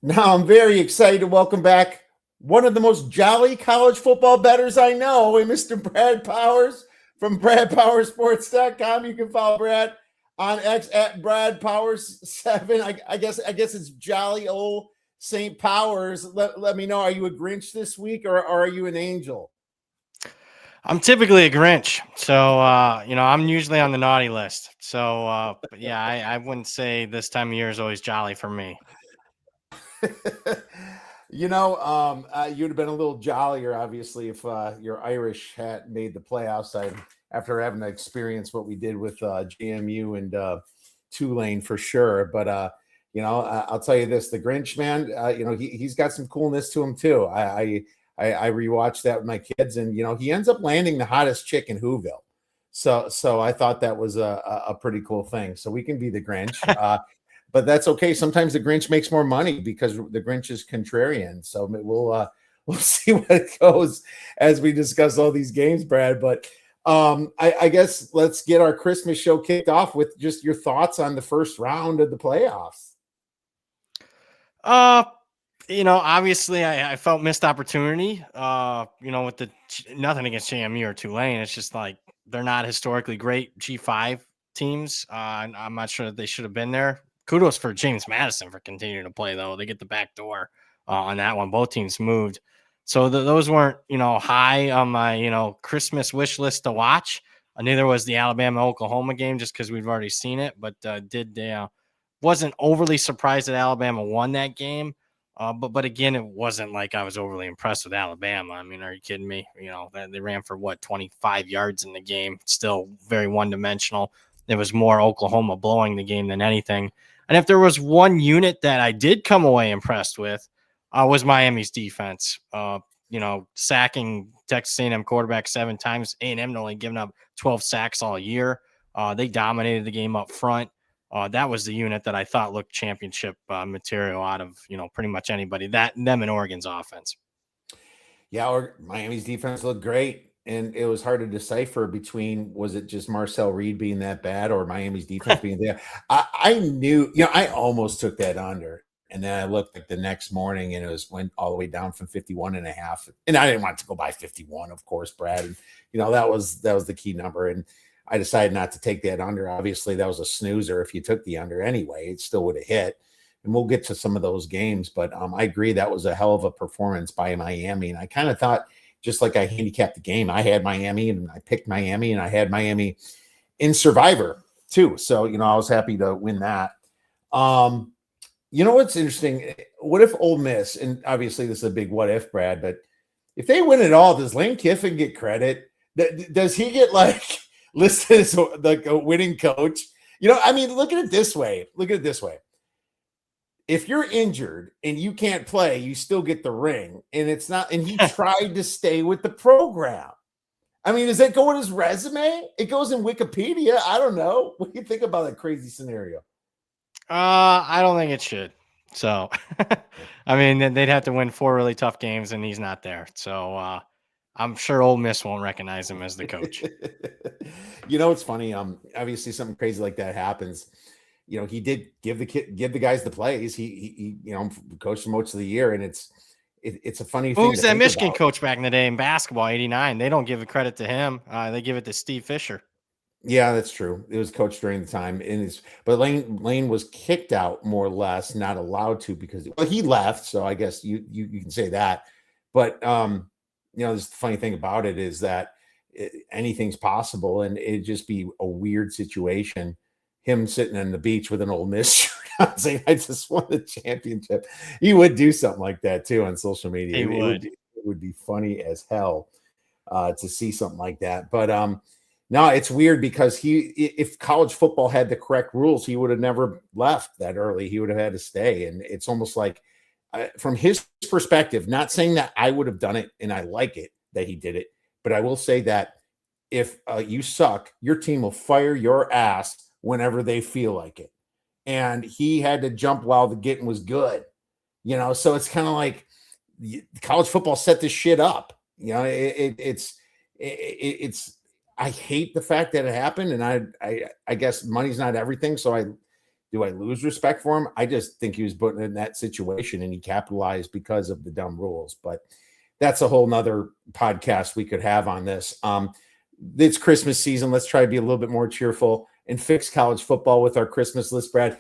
Now I'm very excited to welcome back one of the most jolly college football bettors I know, Mr. Brad Powers from BradPowers7. You can follow Brad on X at BradPowers7. I guess it's jolly old St. Powers. Let me know. Are you a Grinch this week or are you an angel? I'm typically a Grinch, so I'm usually on the naughty list. But yeah, I wouldn't say this time of year is always jolly for me. You'd have been a little jollier, obviously, if your Irish had made the playoffs. After having to experience what we did with JMU and Tulane for sure. But I'll tell you this: the Grinch man, he's got some coolness to him too. I rewatched that with my kids, and he ends up landing the hottest chick in Whoville. So I thought that was a pretty cool thing. So we can be the Grinch. But that's okay. Sometimes the Grinch makes more money because the Grinch is contrarian. So we'll see what it goes as we discuss all these games, Brad. But I guess let's get our Christmas show kicked off with just your thoughts on the first round of the playoffs. Obviously I felt missed opportunity. With the nothing against JMU or Tulane, it's just like they're not historically great G5 teams. I'm not sure that they should have been there. Kudos for James Madison for continuing to play, though. They get the back door on that one. Both teams moved. So those weren't, high on my, Christmas wish list to watch. Neither was the Alabama-Oklahoma game just because we've already seen it. But wasn't overly surprised that Alabama won that game. But again, it wasn't like I was overly impressed with Alabama. I mean, are you kidding me? They ran for 25 yards in the game. Still very one-dimensional. It was more Oklahoma blowing the game than anything. And if there was one unit that I did come away impressed with, was Miami's defense. Sacking Texas A&M quarterback 7 times. A&M only given up 12 sacks all year. They dominated the game up front. That was the unit that I thought looked championship material out of pretty much anybody. Them and Oregon's offense. Yeah, Miami's defense looked great. And it was hard to decipher between, was it just Marcel Reed being that bad or Miami's defense being there? I knew, I almost took that under. And then I looked like the next morning and went all the way down from 51.5. And I didn't want to go by 51, of course, Brad. And, that was the key number. And I decided not to take that under. Obviously, that was a snoozer. If you took the under anyway, it still would have hit. And we'll get to some of those games. But I agree that was a hell of a performance by Miami. And I kind of thought, just like I handicapped the game, I had Miami and I picked Miami and I had Miami in Survivor too. So, I was happy to win that. What's interesting? What if Ole Miss, and obviously this is a big what if, Brad, but if they win it all, does Lane Kiffin get credit? Does he get listed as a winning coach? Look at it this way. If you're injured and you can't play, you still get the ring. And it's not, and he tried to stay with the program. Does that go in his resume? It goes in Wikipedia. I don't know. What do you think about that crazy scenario? I don't think it should. So, they'd have to win 4 really tough games and he's not there. So, I'm sure Ole Miss won't recognize him as the coach. It's funny. Obviously something crazy like that happens. He did give the guys the plays. He coached them most of the year, and it's a funny thing. Who's that Michigan coach back in the day in basketball, 89? They don't give the credit to him. They give it to Steve Fisher. Yeah, that's true. It was coached during the time, but Lane was kicked out more or less, not allowed to because he left. So I guess you can say that. But the funny thing about it is that anything's possible, and it'd just be a weird situation. Him sitting on the beach with an Ole Miss shirt on saying, I just won the championship. He would do something like that too on social media. It would be funny as hell to see something like that. But no, it's weird because if college football had the correct rules, he would have never left that early. He would have had to stay. And it's almost like from his perspective, not saying that I would have done it and I like it that he did it, but I will say that if you suck, your team will fire your ass whenever they feel like it. And he had to jump while the getting was good, so it's kind of like college football set this shit up. It's I hate the fact that it happened. And I guess money's not everything. So Do I lose respect for him? I just think he was put in that situation and he capitalized because of the dumb rules. But that's a whole nother podcast we could have on this. It's Christmas season. Let's try to be a little bit more cheerful and fix college football with our Christmas list, Brad.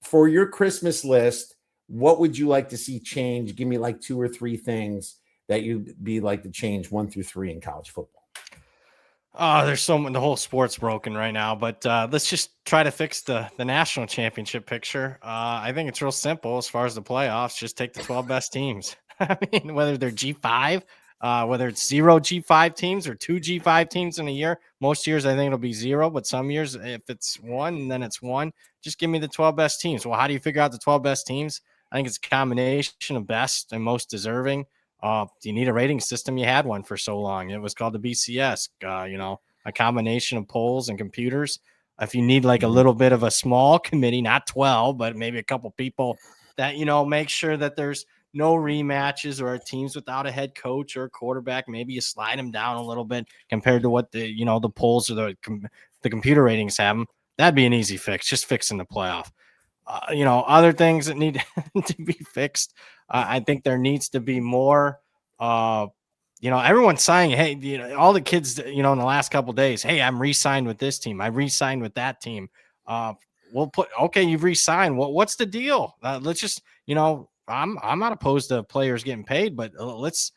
For your Christmas list, what would you like to see change? Give me like 2 or 3 things that you'd be like to change 1 through 3 in college football. There's the whole sport's broken right now, but let's just try to fix the national championship picture. I think it's real simple as far as the playoffs. Just take the 12 best teams. I mean, whether they're G5, whether it's 0 G5 teams or 2 G5 teams in a year. Most years I think it'll be 0, but some years if it's 1, then it's 1. Just give me the 12 best teams. Well, how do you figure out the 12 best teams? I think it's a combination of best and most deserving. Do you need a rating system? You had one for so long. It was called the BCS, a combination of polls and computers. If you need like a little bit of a small committee, not 12, but maybe a couple people that, make sure that there's no rematches or teams without a head coach or a quarterback, maybe you slide them down a little bit compared to what the polls or the computer ratings have them. That'd be an easy fix, just fixing the playoff. Other things that need to be fixed. I think there needs to be more. Everyone's saying, hey, all the kids, in the last couple of days, hey, I'm re-signed with this team. I re-signed with that team. You've re-signed. What's the deal? Let's just, I'm not opposed to players getting paid, but let's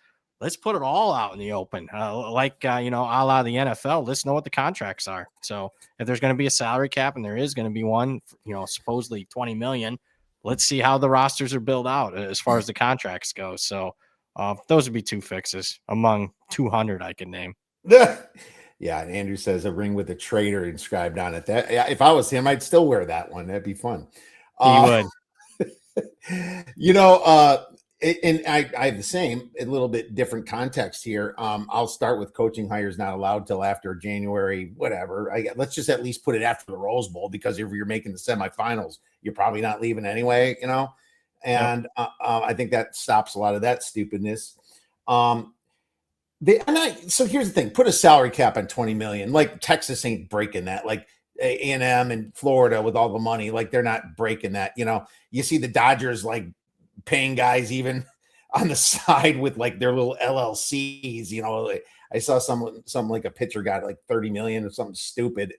put it all out in the open. A la the NFL, let's know what the contracts are. So if there's going to be a salary cap, and there is going to be one, supposedly 20 million, let's see how the rosters are built out as far as the contracts go. So those would be 2 fixes among 200 I can name. Yeah, and Andrew says a ring with a traitor inscribed on it. That if I was him, I'd still wear that one. That'd be fun. He would. And I have the same, a little bit different context here. I'll start with coaching hires not allowed till after January, whatever. Let's just at least put it after the Rose Bowl, because if you're making the semifinals, you're probably not leaving anyway, And I think that stops a lot of that stupidness. So here's the thing: put a salary cap on 20 million. Like Texas ain't breaking that. Like A&M and Florida with all the money, like they're not breaking that. You see the Dodgers like paying guys even on the side with like their little LLCs. I saw some like a pitcher got like 30 million or something stupid.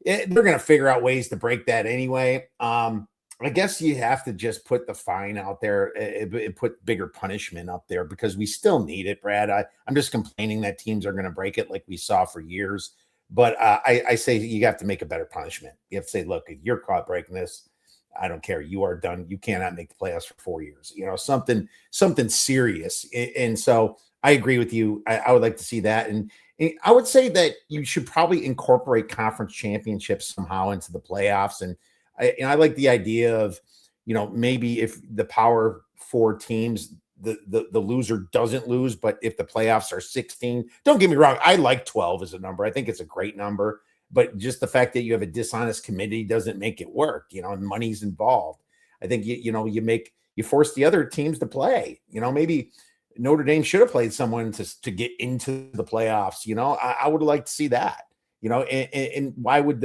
They're going to figure out ways to break that anyway. I guess you have to just put the fine out there and put bigger punishment up there, because we still need it, Brad. I'm just complaining that teams are going to break it like we saw for years. But I say you have to make a better punishment. You have to say, look, if you're caught breaking this, I don't care. You are done. You cannot make the playoffs for 4 years. Something serious. And so I agree with you. I would like to see that. And I would say that you should probably incorporate conference championships somehow into the playoffs. And I like the idea of, maybe if the Power 4 teams, the loser doesn't lose, but if the playoffs are 16, don't get me wrong, I like 12 as a number. I think it's a great number, but just the fact that you have a dishonest committee doesn't make it work, and money's involved. I think you force the other teams to play. Maybe Notre Dame should have played someone to get into the playoffs. I would like to see that. And why would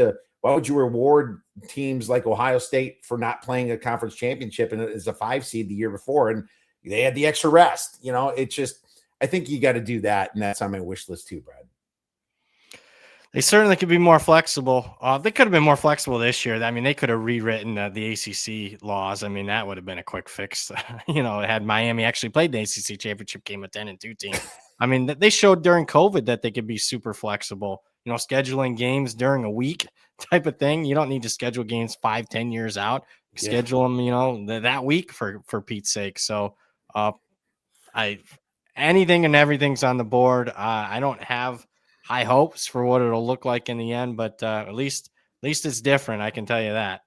you reward teams like Ohio State for not playing a conference championship and as a 5 seed the year before, and they had the extra rest? It's just, I think you got to do that, and that's on my wish list too, Brad. They certainly could be more flexible. They could have been more flexible this year. I mean, they could have rewritten the ACC laws. I mean, that would have been a quick fix. Had Miami actually played the ACC championship game, a 10-2 team. I mean, they showed during COVID that they could be super flexible. Scheduling games during a week type of thing. You don't need to schedule games 5-10 years out. Schedule them, that week for Pete's sake. So, anything and everything's on the board. I don't have high hopes for what it'll look like in the end, but at least it's different. I can tell you that.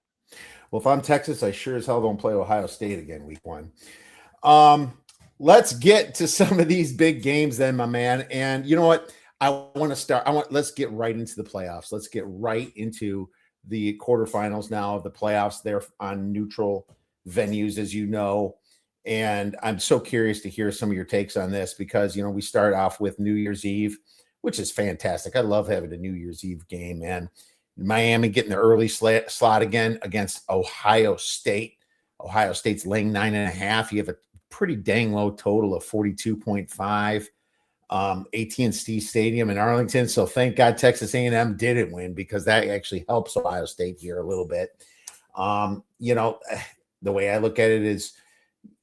Well, if I'm Texas, I sure as hell don't play Ohio State again week 1. Let's get to some of these big games then, my man. And you know what? Let's get right into the playoffs. Let's get right into the quarterfinals now of the playoffs. They're on neutral venues, as you know. And I'm so curious to hear some of your takes on this, because, we start off with New Year's Eve, which is fantastic. I love having a New Year's Eve game, man. Miami getting the early slot again against Ohio State. Ohio State's laying 9.5. You have a pretty dang low total of 42.5. AT&T Stadium in Arlington. So thank God Texas A&M didn't win, because that actually helps Ohio State here a little bit. The way I look at it is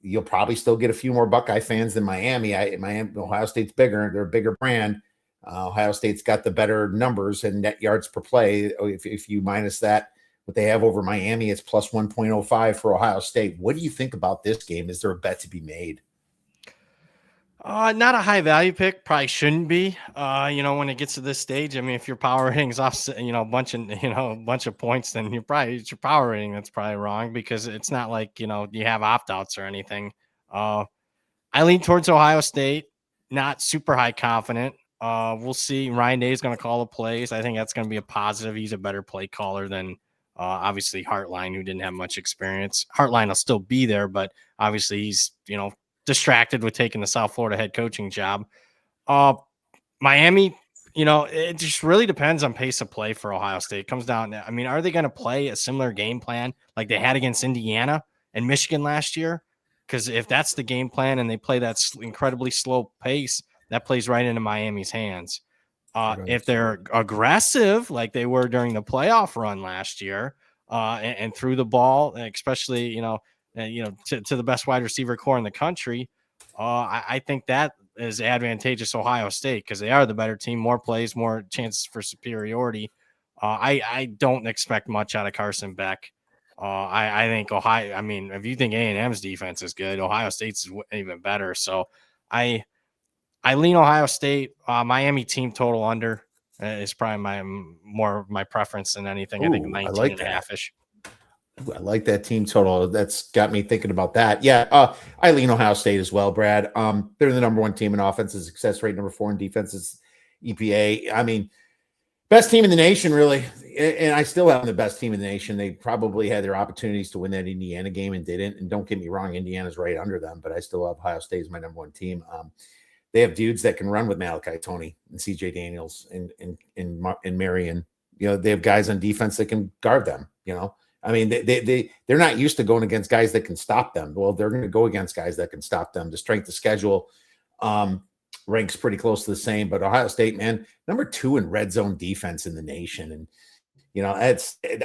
you'll probably still get a few more Buckeye fans than Miami. Ohio State's bigger. They're a bigger brand. Ohio State's got the better numbers and net yards per play. If you minus that, what they have over Miami, it's plus 1.05 for Ohio State. What do you think about this game? Is there a bet to be made? Not a high value pick. Probably shouldn't be. When it gets to this stage, I mean, if your power rating's off, a bunch of points, then it's your power rating that's probably wrong, because it's not like, you have opt outs or anything. I lean towards Ohio State. Not super high confident. We'll see. Ryan Day is going to call the plays. I think that's going to be a positive. He's a better play caller than obviously Hartline, who didn't have much experience. Hartline will still be there, but obviously he's distracted with taking the South Florida head coaching job. Miami, it just really depends on pace of play for Ohio State. It comes down to, I mean, are they going to play a similar game plan like they had against Indiana and Michigan last year? Because if that's the game plan and they play that incredibly slow pace, that plays right into Miami's hands. If they're aggressive like they were during the playoff run last year, and threw the ball, especially to the best wide receiver core in the country, I think that is advantageous Ohio State, because they are the better team, more plays, more chances for superiority. I don't expect much out of Carson Beck. I think Ohio. I mean, if you think A&M's defense is good, Ohio State's even better. So I lean Ohio State. Miami team total under is probably more my preference than anything. I think 19.5-ish. I like that team total. That's got me thinking about that. Yeah, I lean Ohio State as well, Brad. They're the number one team in offensive success rate, number 4 in defenses EPA. I mean, best team in the nation, really. And I still have the best team in the nation. They probably had their opportunities to win that Indiana game and didn't. And don't get me wrong, Indiana's right under them, but I still have Ohio State as my number one team. They have dudes that can run with Malachi Tony and CJ Daniels and Marion. They have guys on defense that can guard them. I mean, they're not used to going against guys that can stop them. Well, they're going to go against guys that can stop them. The strength of schedule ranks pretty close to the same. But Ohio State, man, number 2 in red zone defense in the nation. And, I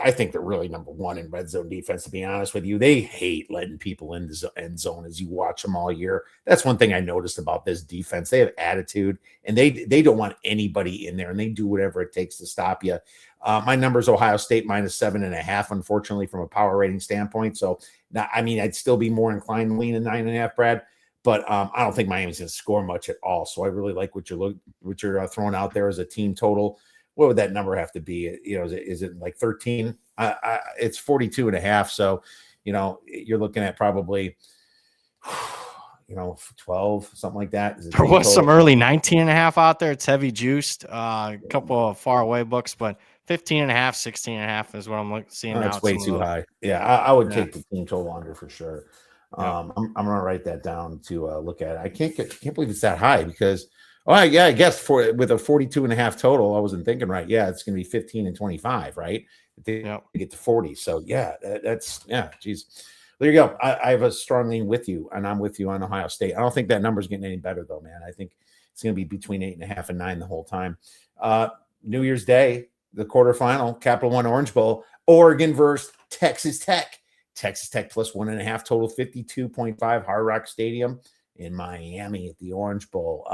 think they're really number 1 in red zone defense, to be honest with you. They hate letting people in the end zone as you watch them all year. That's one thing I noticed about this defense. They have attitude, and they don't want anybody in there, and they do whatever it takes to stop you. My number is Ohio State minus 7.5, unfortunately, from a power rating standpoint. So, now, I mean, I'd still be more inclined to lean in 9.5, Brad, but I don't think Miami's going to score much at all. So I really like what you're throwing out there as a team total. What would that number have to be? Is it like 13? It's 42.5. So, you're looking at probably, 12, something like that. There was some early 19.5 out there. It's heavy juiced. A couple of far away books, but 15.5, 16.5 is what I'm seeing now. That's way too high. Yeah, I would take the team total under for sure. I'm going to write that down to look at it. I can't believe it's that high, because I guess with a 42.5 total, I wasn't thinking right. Yeah, it's going to be 15 and 25, right? They get to 40. So geez. There you go. I have a strong lean with you, and I'm with you on Ohio State. I don't think that number's getting any better, though, man. I think it's going to be between 8.5 and 9 the whole time. New Year's Day, the quarterfinal, Capital One Orange Bowl, Oregon versus Texas Tech. Texas Tech plus 1.5 total, 52.5, Hard Rock Stadium in Miami at the Orange Bowl.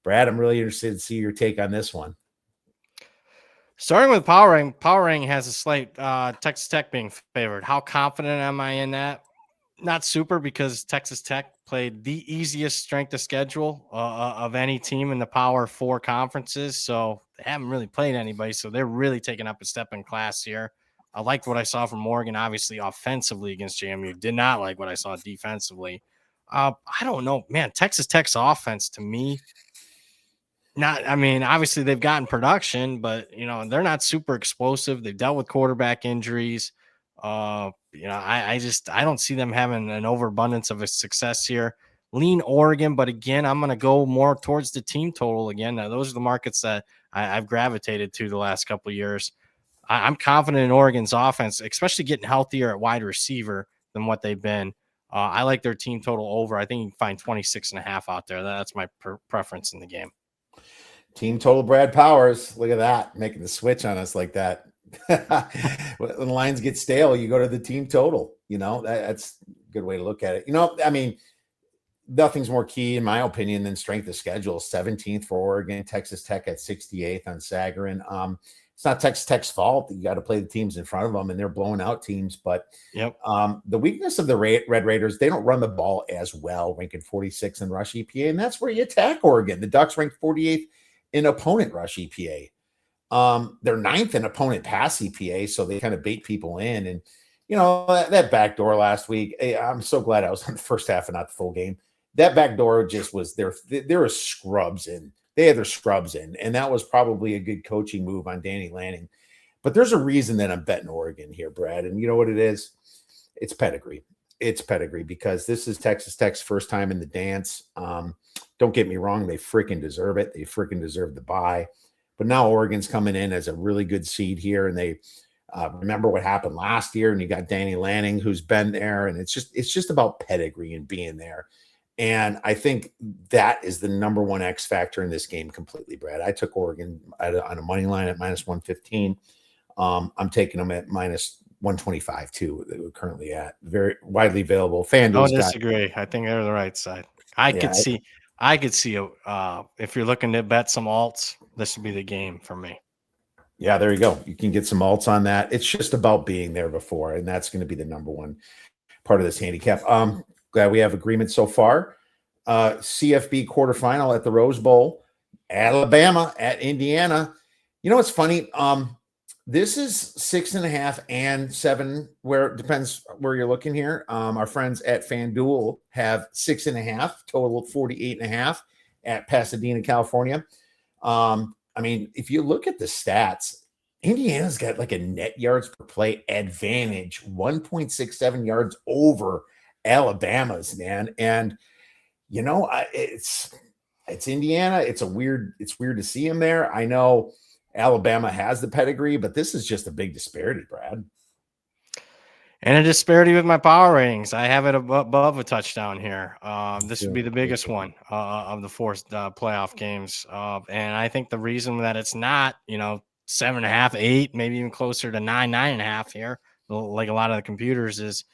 Brad, I'm really interested to see your take on this one. Starting with power ranking has a slight Texas Tech being favored. How confident am I in that? Not super, because Texas Tech played the easiest strength of schedule of any team in the Power 4 conferences. So they haven't really played anybody. So they're really taking up a step in class here. I liked what I saw from Oregon, obviously offensively against JMU. Did not like what I saw defensively. I don't know, man. Texas Tech's offense, to me, obviously they've gotten production, but they're not super explosive. They've dealt with quarterback injuries. I don't see them having an overabundance of a success here. Lean Oregon, but again, I'm going to go more towards the team total again. Now, those are the markets that I've gravitated to the last couple of years. I'm confident in Oregon's offense, especially getting healthier at wide receiver than what they've been. I like their team total over. I think you can find 26.5 out there. That's my preference in the game. Team total Brad Powers. Look at that, making the switch on us like that. When the lines get stale, you go to the team total. That's a good way to look at it. I mean, nothing's more key, in my opinion, than strength of schedule. 17th for Oregon, Texas Tech at 68th on Sagarin. It's not Texas Tech's fault. You got to play the teams in front of them, and they're blowing out teams. But Yep. The weakness of the Red Raiders, they don't run the ball as well, ranking 46 in rush EPA, and that's where you attack Oregon. The Ducks ranked 48th in opponent rush EPA. They're 9th in opponent pass EPA, so they kind of bait people in. And that back door last week, I'm so glad I was on the first half and not the full game. That back door just was there were scrubs in. They had their scrubs in, and that was probably a good coaching move on Danny Lanning. But there's a reason that I'm betting Oregon here, Brad. And you know what it is? It's pedigree. It's pedigree, because this is Texas Tech's first time in the dance. Don't get me wrong. They freaking deserve it. They freaking deserve the bye. But now Oregon's coming in as a really good seed here, and they remember what happened last year, and you got Danny Lanning, who's been there, and it's just about pedigree and being there. And I think that is the number one X factor in this game completely, Brad. I took Oregon on a money line at minus 115. I'm taking them at minus 125 too. That we're currently at, very widely available. FanDuel's Don't disagree. I think they're the right side. I could see if you're looking to bet some alts, this would be the game for me. Yeah, there you go. You can get some alts on that. It's just about being there before, and that's going to be the number one part of this handicap. Glad we have agreement so far. CFB quarterfinal at the Rose Bowl. Alabama at Indiana. You know what's funny? This is 6.5 and 7, where it depends where you're looking here. Our friends at FanDuel have 6.5, total of 48.5 at Pasadena, California. I mean, if you look at the stats, Indiana's got like a net yards per play advantage, 1.67 yards over Alabama's, man. And it's Indiana. It's weird to see him there. I know Alabama has the pedigree, but this is just a big disparity, Brad. And a disparity with my power ratings. I have it above a touchdown here. This would be the biggest one of the 4 playoff games. And I think the reason that it's not, 7.5, 8, maybe even closer to 9, 9.5 here, like a lot of the computers, is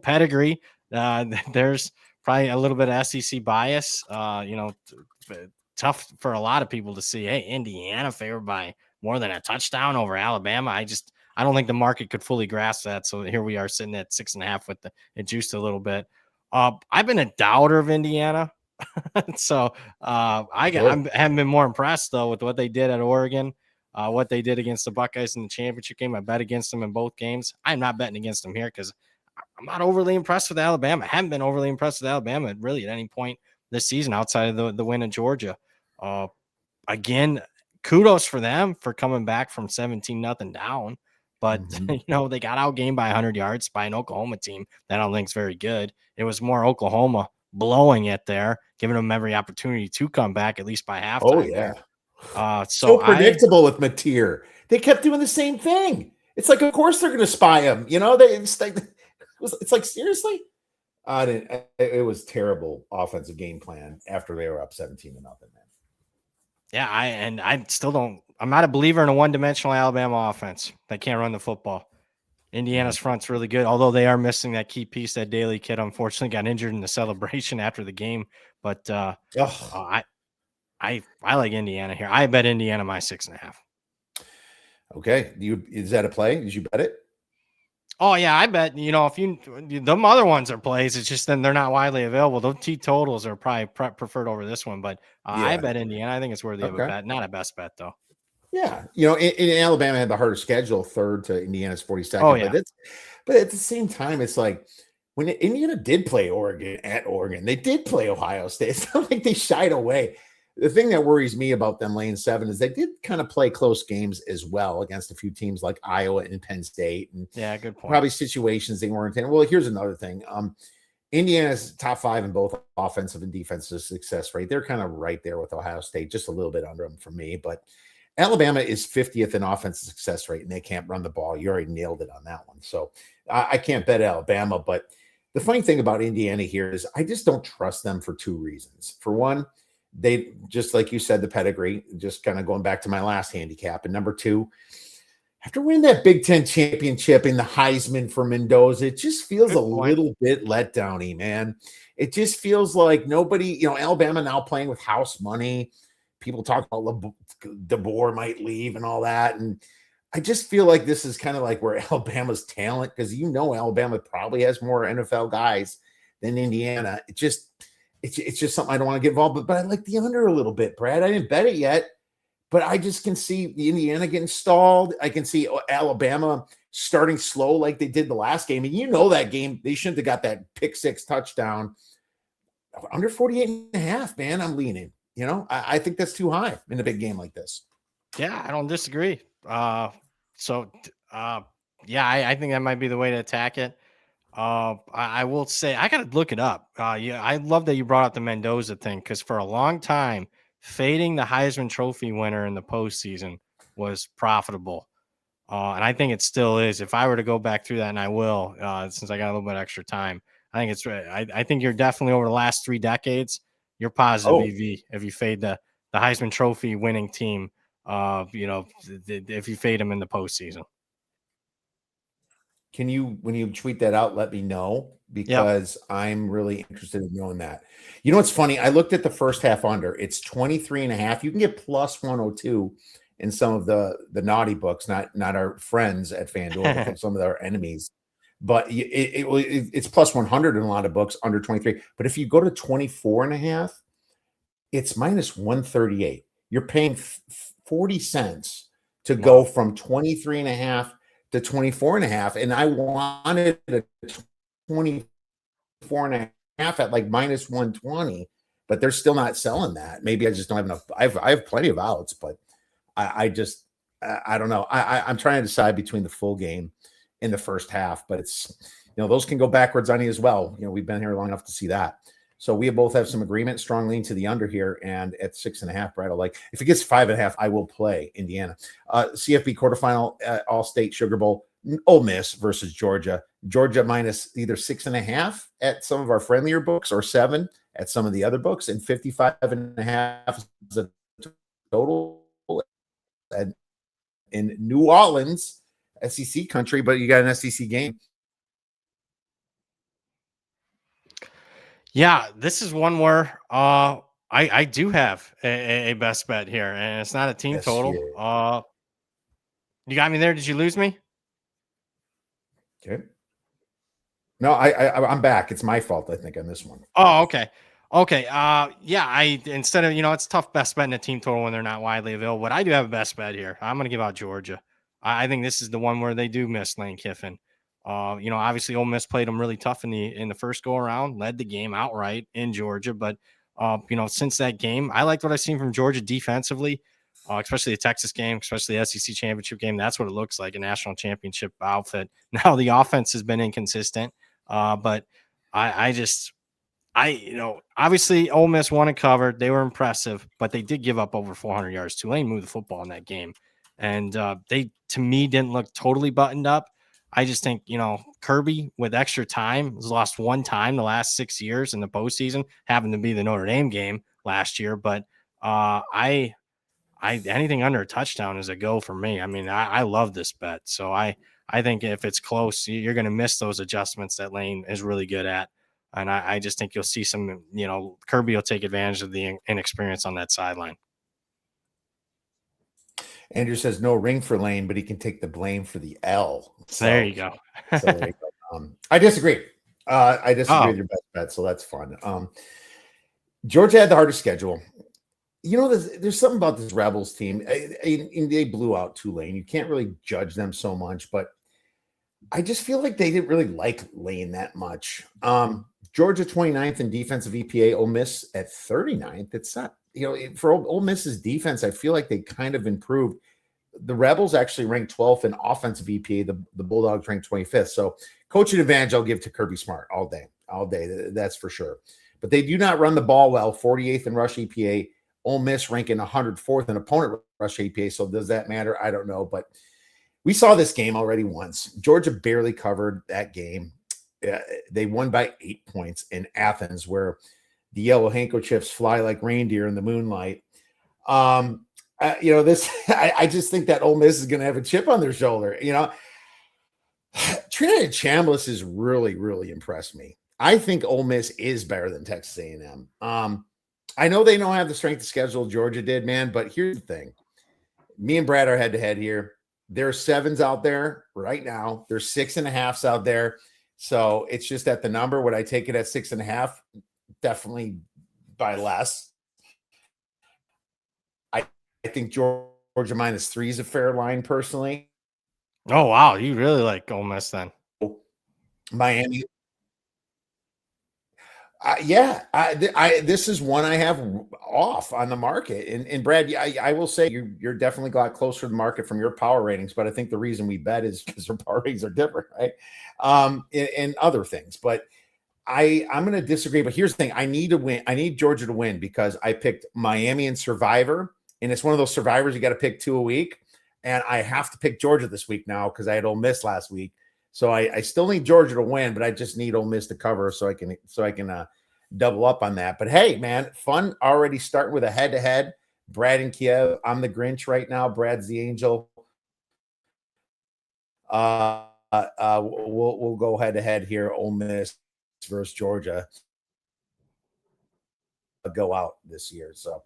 pedigree. There's probably a little bit of SEC bias. Tough for a lot of people to see, hey, Indiana favored by more than a touchdown over Alabama. I don't think the market could fully grasp that. So here we are sitting at 6.5 with it juiced a little bit. I've been a doubter of Indiana. So I haven't been more impressed though with what they did at Oregon, what they did against the Buckeyes in the championship game. I bet against them in both games. I'm not betting against them here because I'm not overly impressed with Alabama. I haven't been overly impressed with Alabama really at any point this season outside of the win in Georgia. Again, kudos for them for coming back from 17-0 down. But, they got outgained by 100 yards by an Oklahoma team that I don't think is very good. It was more Oklahoma blowing it there, giving them every opportunity to come back, at least by halftime. Oh, yeah. So predictable with Mateer. They kept doing the same thing. It's like, of course they're going to spy him. It's like, seriously? It was terrible offensive game plan after they were up 17-0, man. Yeah, I still don't. I'm not a believer in a one-dimensional Alabama offense that can't run the football. Indiana's front's really good, although they are missing that key piece. That Daly kid unfortunately got injured in the celebration after the game. But I like Indiana here. I bet Indiana my 6.5. Okay, is that a play? Did you bet it? Oh yeah, I bet. If them other ones are plays, it's just then they're not widely available. Those T totals are probably preferred over this one, but I bet Indiana. I think it's worthy of a bet. Not a best bet though. Yeah, in Alabama had the harder schedule, 3rd to Indiana's 42nd. Oh yeah, but at the same time, it's like when Indiana did play Oregon at Oregon, they did play Ohio State. It's not like they shied away. The thing that worries me about them laying 7 is they did kind of play close games as well against a few teams like Iowa and Penn State. And yeah, good point. Probably situations they weren't in. Well, here's another thing. Indiana's top 5 in both offensive and defensive success rate. They're kind of right there with Ohio State, just a little bit under them for me. But Alabama is 50th in offensive success rate, and they can't run the ball. You already nailed it on that one. So I can't bet Alabama. But the funny thing about Indiana here is I just don't trust them for two reasons. For one, they, just like you said, the pedigree, just kind of going back to my last handicap. And number two, after winning that Big Ten championship in the Heisman for Mendoza, it just feels a little bit let downy, man. It just feels like nobody, Alabama now playing with house money. People talk about DeBoer might leave and all that. And I just feel like this is kind of like where Alabama's talent, because Alabama probably has more NFL guys than Indiana. It's just something I don't want to get involved with, but I like the under a little bit, Brad. I didn't bet it yet, but I just can see the Indiana getting stalled. I can see Alabama starting slow like they did the last game. And that game, they shouldn't have got that pick six touchdown. Under 48.5, man, I'm leaning. I think that's too high in a big game like this. Yeah, I don't disagree. I think that might be the way to attack it. I will say I gotta look it up. I love that you brought up the Mendoza thing, because for a long time, fading the Heisman Trophy winner in the postseason was profitable, and I think it still is. If I were to go back through that, and I will, since I got a little bit extra time, I think it's right. I think you're definitely, over the last 3 decades, you're positive EV if you fade the Heisman Trophy winning team. If you fade them in the postseason. Can you, when you tweet that out, let me know, because I'm really interested in knowing that. What's funny? I looked at the first half under. It's 23.5. You can get plus 102 in some of the naughty books, not our friends at FanDuel, but some of our enemies. But it's plus 100 in a lot of books under 23. But if you go to 24.5, it's minus 138. You're paying 40 cents to go from 23.5 to 24.5. And I wanted a 24.5 at like minus 120, but they're still not selling that. Maybe I just don't have enough. I have plenty of outs, but I don't know. I'm trying to decide between the full game in the first half, but it's, those can go backwards on you as well. We've been here long enough to see that. So we both have some agreement, strong lean to the under here, and at 6.5, Brad, if it gets 5.5, I will play Indiana. CFB quarterfinal, All-State Sugar Bowl, Ole Miss versus Georgia. Georgia minus either 6.5 at some of our friendlier books, or 7 at some of the other books, and 55.5 is a total. And in New Orleans, SEC country, but you got an SEC game. Yeah, this is one where I do have a best bet here, and it's not a team total. You got me there. Did you lose me? Okay. No, I'm back. It's my fault, I think, on this one. Oh, okay. Okay. Instead of, it's tough best bet in a team total when they're not widely available, but I do have a best bet here. I'm going to give out Georgia. I think this is the one where they do miss Lane Kiffin. Obviously Ole Miss played them really tough in the first go around, led the game outright in Georgia. But, since that game, I liked what I've seen from Georgia defensively, especially the Texas game, especially the SEC championship game. That's what it looks like, a national championship outfit. Now the offense has been inconsistent, but obviously Ole Miss won and covered. They were impressive, but they did give up over 400 yards. Tulane moved the football in that game. And they, to me, didn't look totally buttoned up. I just think, Kirby with extra time has lost one time the last 6 years in the postseason, happened to be the Notre Dame game last year. But anything under a touchdown is a go for me. I mean, I love this bet. So I think if it's close, you're going to miss those adjustments that Lane is really good at. And I just think you'll see some, Kirby will take advantage of the inexperience on that sideline. Andrew says no ring for Lane, but he can take the blame for the L. So, there you go. There you go. I disagree. I disagree with your best bet, so that's fun. Georgia had the hardest schedule. There's something about this Rebels team. They blew out Tulane. You can't really judge them so much, but I just feel like they didn't really like Lane that much. Georgia 29th in defensive EPA, Ole Miss at 39th. It's not, for Ole Miss's defense, I feel like they kind of improved. The Rebels actually ranked 12th in offensive EPA. The Bulldogs ranked 25th. So coaching advantage I'll give to Kirby Smart all day. That's for sure. But they do not run the ball well. 48th in rush EPA, Ole Miss ranking 104th in opponent rush APA. So does that matter? I don't know. But we saw this game already once. Georgia barely covered that game. They won by 8 points in Athens, where the yellow handkerchiefs fly like reindeer in the moonlight. This I just think that Ole Miss is going to have a chip on their shoulder. Trinidad Chambliss has really, really impressed me. I think Ole Miss is better than Texas A&M. I know they don't have the strength of schedule Georgia did, man, but here's the thing. Me and Brad are head to head here. There are 7s out there right now. There's 6.5s out there. So it's just at the number. Would I take it at 6.5? Definitely by less. I think Georgia -3 is a fair line personally. Oh, wow. You really like Ole Miss then? Miami. This is one I have off on the market, and Brad, I will say you're definitely got closer to the market from your power ratings, but I think the reason we bet is because our power ratings are different, right? And other things, but I'm going to disagree. But here's the thing: I need to win. I need Georgia to win because I picked Miami and Survivor, and it's one of those Survivors you got to pick 2 a week, and I have to pick Georgia this week now because I had Ole Miss last week. So I still need Georgia to win, but I just need Ole Miss to cover so I can double up on that. But hey, man, fun already starting with a head-to-head. Brad and Kiev. I'm the Grinch right now. Brad's the angel. We'll go head-to-head here. Ole Miss versus Georgia go out this year. So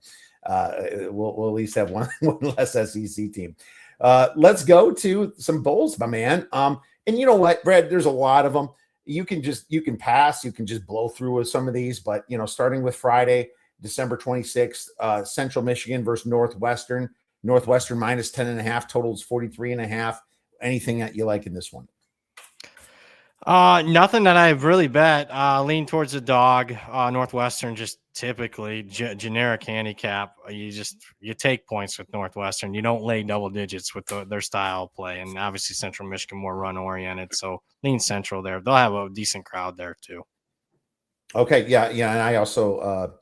we'll at least have one less SEC team. Let's go to some bowls, my man. And you know what, Brad, there's a lot of them. You can pass, you can just blow through with some of these, but starting with Friday, December 26th, Central Michigan versus Northwestern. Northwestern -10.5, totals 43.5. Anything that you like in this one? Nothing that I've really bet. Lean towards the dog. Northwestern just typically generic handicap. You take points with Northwestern. You don't lay double digits with their style of play, and obviously Central Michigan more run oriented. So lean Central there. They'll have a decent crowd there too. Okay, yeah, and I also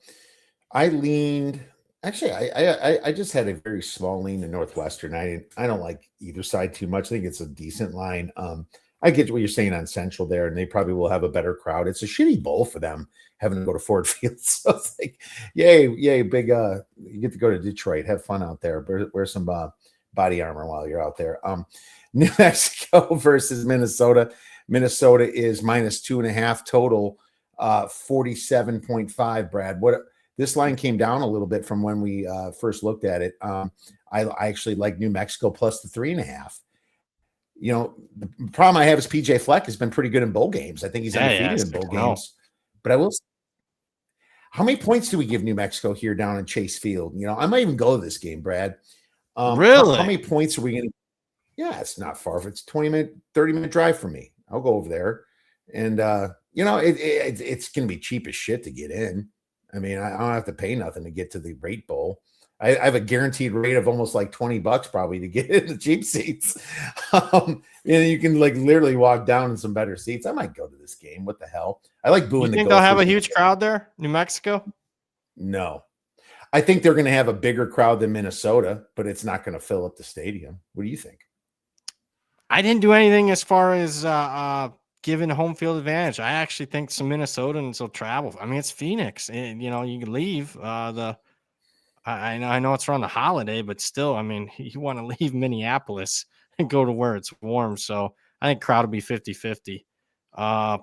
I leaned. Actually, I just had a very small lean to Northwestern. I don't like either side too much. I think it's a decent line. I get what you're saying on Central there, and they probably will have a better crowd. It's a shitty bowl for them having to go to Ford Field. So it's like, yay, big you get to go to Detroit, have fun out there, wear some body armor while you're out there. New Mexico versus Minnesota. Minnesota is -2.5 total, 47.5, Brad. This line came down a little bit from when we first looked at it. I actually like New Mexico plus the 3.5. The problem I have is PJ Fleck has been pretty good in bowl games. I think he's undefeated in bowl games. But I will. How many points do we give New Mexico here down in Chase Field? I might even go to this game, Brad. Really? How many points are we going to? Yeah, it's not far. If it's 20-minute, 30-minute drive for me, I'll go over there. And it's going to be cheap as shit to get in. I mean, I don't have to pay nothing to get to the rate bowl. I have a guaranteed rate of almost like $20 probably to get in the cheap seats. And you can literally walk down in some better seats. I might go to this game. What the hell? I like booing. You think they'll have a huge crowd there, New Mexico? No. I think they're going to have a bigger crowd than Minnesota, but it's not going to fill up the stadium. What do you think? I didn't do anything as far as giving home field advantage. I actually think some Minnesotans will travel. I mean, it's Phoenix. You can leave I know it's around the holiday, but still, I mean, you want to leave Minneapolis and go to where it's warm. So I think crowd will be 50-50. I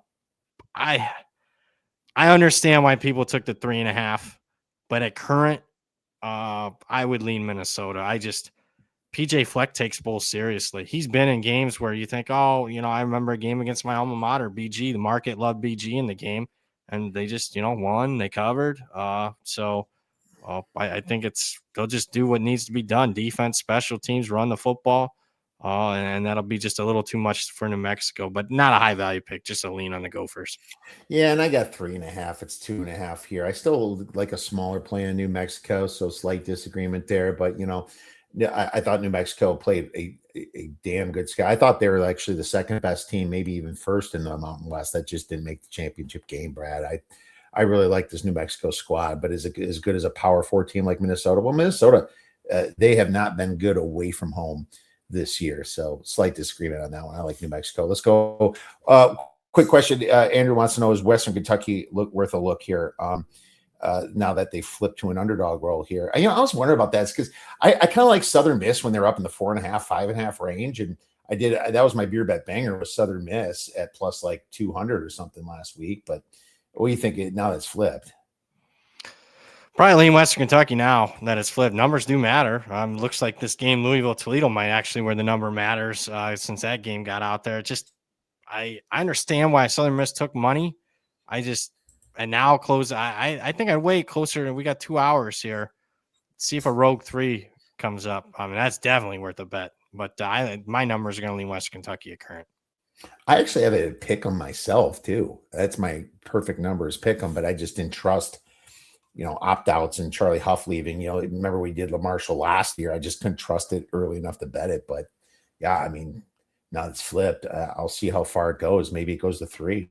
understand why people took the 3.5, but at current, I would lean Minnesota. PJ Fleck takes both seriously. He's been in games where you think, I remember a game against my alma mater, BG. The market loved BG in the game, and they just, won. They covered. I think they'll just do what needs to be done. Defense, special teams, run the football. And that'll be just a little too much for New Mexico, but not a high value pick, just a lean on the Gophers. Yeah, and I got 3.5. It's 2.5 here. I still like a smaller play in New Mexico, so slight disagreement there. But I thought New Mexico played a damn good sky. I thought they were actually the second best team, maybe even first in the Mountain West. That just didn't make the championship game, Brad. I really like this New Mexico squad, but is it as good as a Power 4 team like Minnesota? Well, Minnesota, they have not been good away from home this year. So slight disagreement on that one. I like New Mexico. Let's go. Quick question. Andrew wants to know, is Western Kentucky worth a look here? Now that they flipped to an underdog role here. I was wondering about that because I kind of like Southern Miss when they're up in the 4.5, 5.5 range. And that was my beer bet banger was Southern Miss at plus like 200 or something last week. But what do you think now that's flipped? Probably lean Western Kentucky now that it's flipped. Numbers do matter. Looks like this game Louisville-Toledo might actually where the number matters since that game got out there. I understand why Southern Miss took money. And now close. I think I'd wait closer. We got 2 hours here. See if a Rogue 3 comes up. I mean, that's definitely worth a bet. But my numbers are going to lean Western Kentucky at current. I actually have a pick 'em myself too. That's my perfect numbers pick 'em, but I just didn't trust, opt-outs and Charlie Huff leaving. Remember we did LaMarshall last year. I just couldn't trust it early enough to bet it. But yeah, I mean, now it's flipped. I'll see how far it goes. Maybe it goes to 3.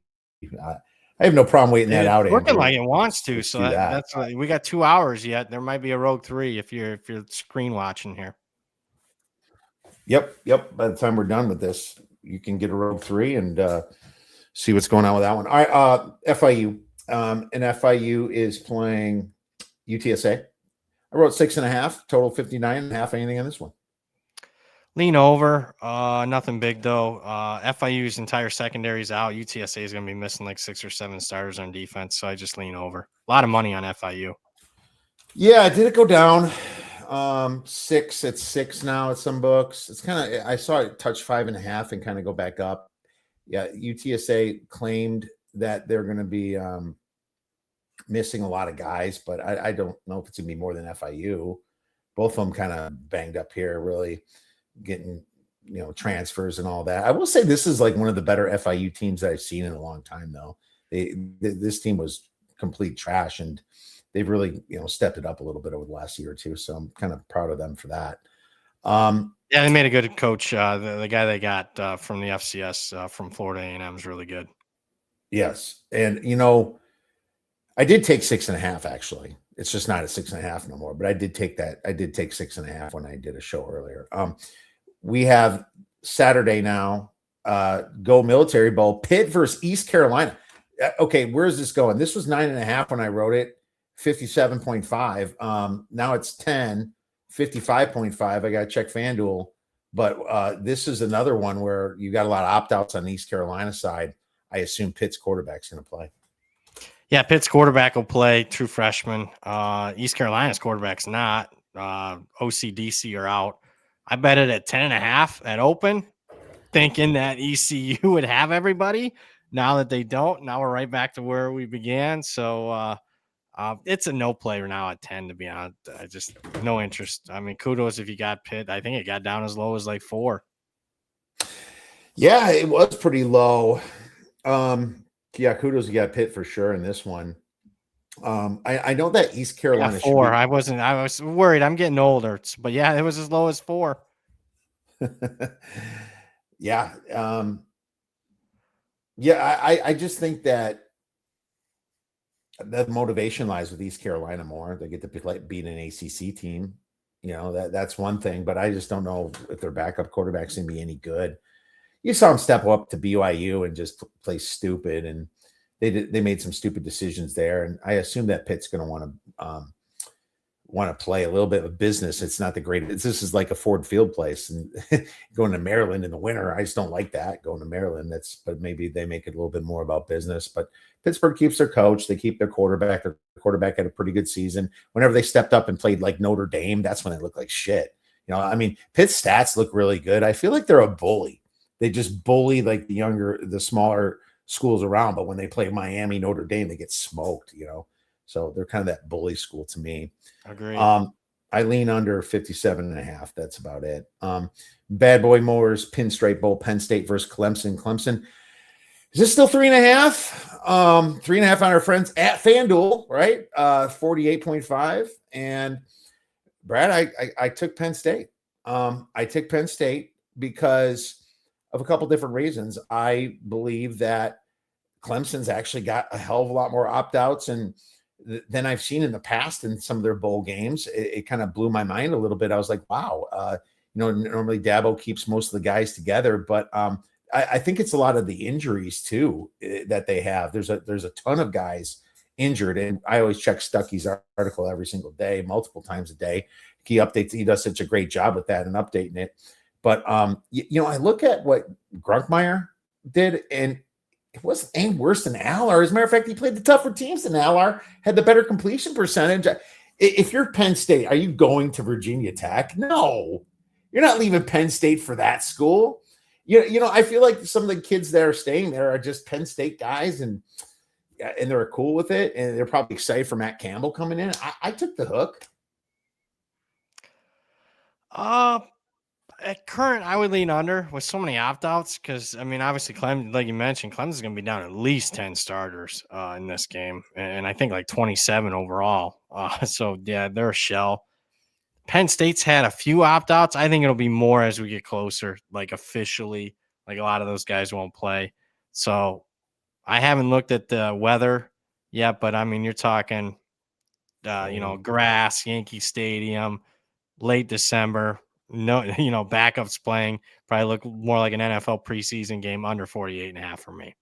I have no problem waiting that out. Working Andrew. like it wants to. So that's we got 2 hours yet. There might be a Rogue 3 if you're screen watching here. Yep. By the time we're done with this, you can get a Rogue 3 and see what's going on with that one. All right, FIU. And FIU is playing UTSA. I wrote 6.5, total 59.5. Anything on this one? Lean over. Nothing big though. FIU's entire secondary is out. UTSA is going to be missing like 6 or 7 starters on defense, so I just lean over. A lot of money on FIU. Yeah, did it go down? 6 at 6 now at some books. It's kind of I saw it touch 5.5 and kind of go back up. Yeah, UTSA claimed that they're going to be missing a lot of guys, but I don't know if it's going to be more than FIU. Both of them kind of banged up here, really getting transfers and all that. I will say this is like one of the better FIU teams that I've seen in a long time, though. This team was complete trash, and they've really stepped it up a little bit over the last year or two. So I'm kind of proud of them for that. Yeah, they made a good coach. The guy they got from the FCS from Florida A&M is really good. Yes, and I did take 6.5 actually. It's just not a 6.5 no more, but I did take that. I did take 6.5 when I did a show earlier. We have Saturday now. Go Military Bowl. Pitt versus East Carolina. Okay, where is this going? This was 9.5 when I wrote it. 57.5. Now it's 10. 55.5. I got to check FanDuel, but this is another one where you got a lot of opt-outs on the East Carolina side. I assume Pitt's quarterback's going to play. Yeah, Pitt's quarterback will play, true freshman. East Carolina's quarterback's not. OCDC are out. I bet it at 10.5 at open, thinking that ECU would have everybody. Now that they don't, now we're right back to where we began. So it's a no player now at 10, to be honest. Just no interest. I mean, kudos if you got Pitt. I think it got down as low as like 4. Yeah, it was pretty low. Yeah, kudos you got Pitt for sure in this one. I know that East Carolina 4. I was worried. I'm getting older, but yeah, it was as low as 4. Yeah. I just think that the motivation lies with East Carolina more. They get to beat an ACC team. That's one thing, but I just don't know if their backup quarterback's going to be any good. You saw him step up to BYU and just play stupid, and they made some stupid decisions there. And I assume that Pitt's going to want to play a little bit of business. It's not the greatest. This is like a Ford Field place, and going to Maryland in the winter, I just don't like that going to Maryland. But maybe they make it a little bit more about business. But Pittsburgh keeps their coach. They keep their quarterback. Their quarterback had a pretty good season. Whenever they stepped up and played like Notre Dame, that's when they looked like shit. I mean, Pitt's stats look really good. I feel like they're a bully. They just bully like the smaller schools around. But when they play Miami, Notre Dame, they get smoked, So they're kind of that bully school to me. Agreed. I lean under 57.5. That's about it. Bad Boy Moore's Pinstripe Bowl, Penn State versus Clemson. Clemson, is this still 3.5? 3.5 on our friends at FanDuel, right? 48.5. And Brad, I took Penn State. I took Penn State because of a couple different reasons. I believe that Clemson's actually got a hell of a lot more opt-outs and than I've seen in the past in some of their bowl games. It kind of blew my mind a little bit. I was like, wow, normally Dabo keeps most of the guys together, but I think it's a lot of the injuries too that they have. There's a ton of guys injured, and I always check Stuckey's article every single day, multiple times a day. He does such a great job with that and updating it. But I look at what Grunkmeyer did, and it wasn't any worse than Aller. As a matter of fact, he played the tougher teams than Aller, had the better completion percentage. If you're Penn State, are you going to Virginia Tech? No, you're not leaving Penn State for that school. I feel like some of the kids that are staying there are just Penn State guys, and they're cool with it, and they're probably excited for Matt Campbell coming in. I took the hook. At current, I would lean under with so many opt-outs because, I mean, obviously, Clemson, like you mentioned, Clemson's going to be down at least 10 starters in this game, and I think like 27 overall. So, yeah, they're a shell. Penn State's had a few opt-outs. I think it'll be more as we get closer, like officially. Like a lot of those guys won't play. So, I haven't looked at the weather yet, but, I mean, you're talking, grass, Yankee Stadium, late December. No, backups playing probably look more like an NFL preseason game under 48.5 for me.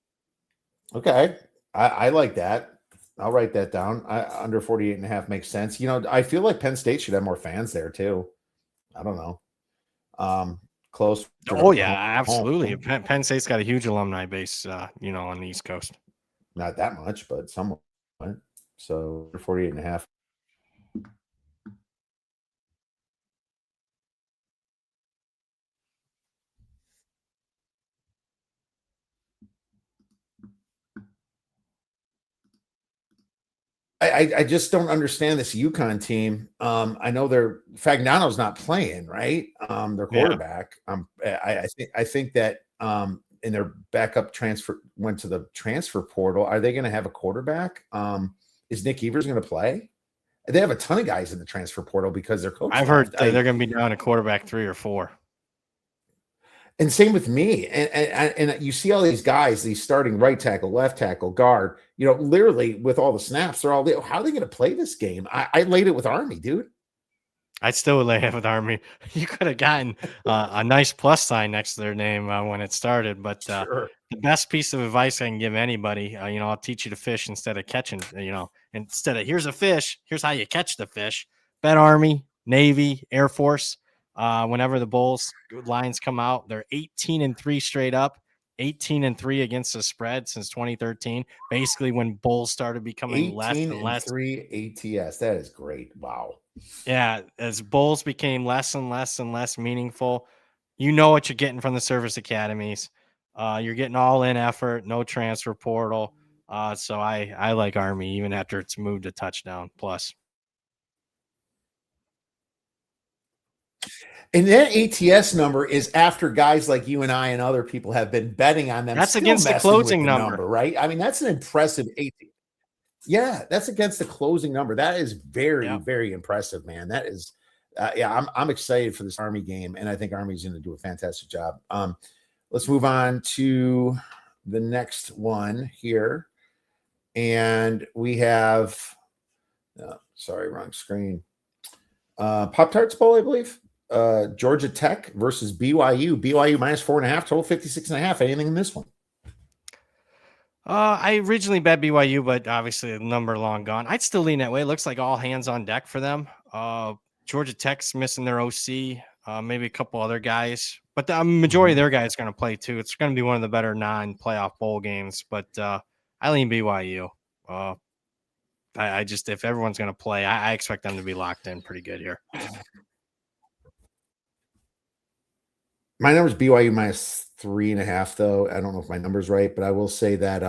Okay. I like that. I'll write that down. Under 48.5 makes sense. I feel like Penn State should have more fans there too. I don't know. Close. Oh yeah, absolutely. Penn State's got a huge alumni base, on the East Coast. Not that much, but somewhat. So 48.5. I just don't understand this UConn team. I know Fagnano's not playing, right? Their quarterback. Yeah. I think that in their backup transfer went to the transfer portal. Are they going to have a quarterback? Is Nick Evers going to play? They have a ton of guys in the transfer portal because their coach. I've heard they're going to be down a quarterback 3 or 4. And same with me. And you see all these guys, these starting right tackle, left tackle, guard, literally with all the snaps, they're all, how are they going to play this game? I laid it with Army, dude. I'd still lay it with Army. You could have gotten a nice plus sign next to their name when it started. But Sure. The best piece of advice I can give anybody, I'll teach you to fish instead of catching, instead of here's a fish, here's how you catch the fish. Bet Army, Navy, Air Force. Whenever the Bulls lines come out, they're 18-3 straight up, 18-3 against the spread since 2013. Basically, when Bulls started becoming less and less. 18-3 ATS. That is great. Wow. Yeah, as Bulls became less and less and less meaningful, you know what you're getting from the service academies. You're getting all in effort, no transfer portal. So I like Army even after it's moved to touchdown plus. And that ATS number is after guys like you and I and other people have been betting on them. That's against the closing number, right? I mean, that's an impressive ATS. Yeah, that's against the closing number. That is very, very impressive, man. That is, I'm excited for this Army game, and I think Army's going to do a fantastic job. Let's move on to the next one here, and we have, sorry, wrong screen. Pop-Tarts Bowl, I believe. Georgia Tech versus BYU. BYU minus 4.5, total 56.5. Anything in this one? I originally bet BYU, but obviously the number long gone. I'd still lean that way. It looks like all hands on deck for them. Georgia Tech's missing their OC, maybe a couple other guys, but the majority of their guys are going to play too. It's going to be one of the better non-playoff bowl games, but I lean BYU. I just, if everyone's going to play, I expect them to be locked in pretty good here. My number's BYU minus 3.5, though. I don't know if my number's right, but I will say that,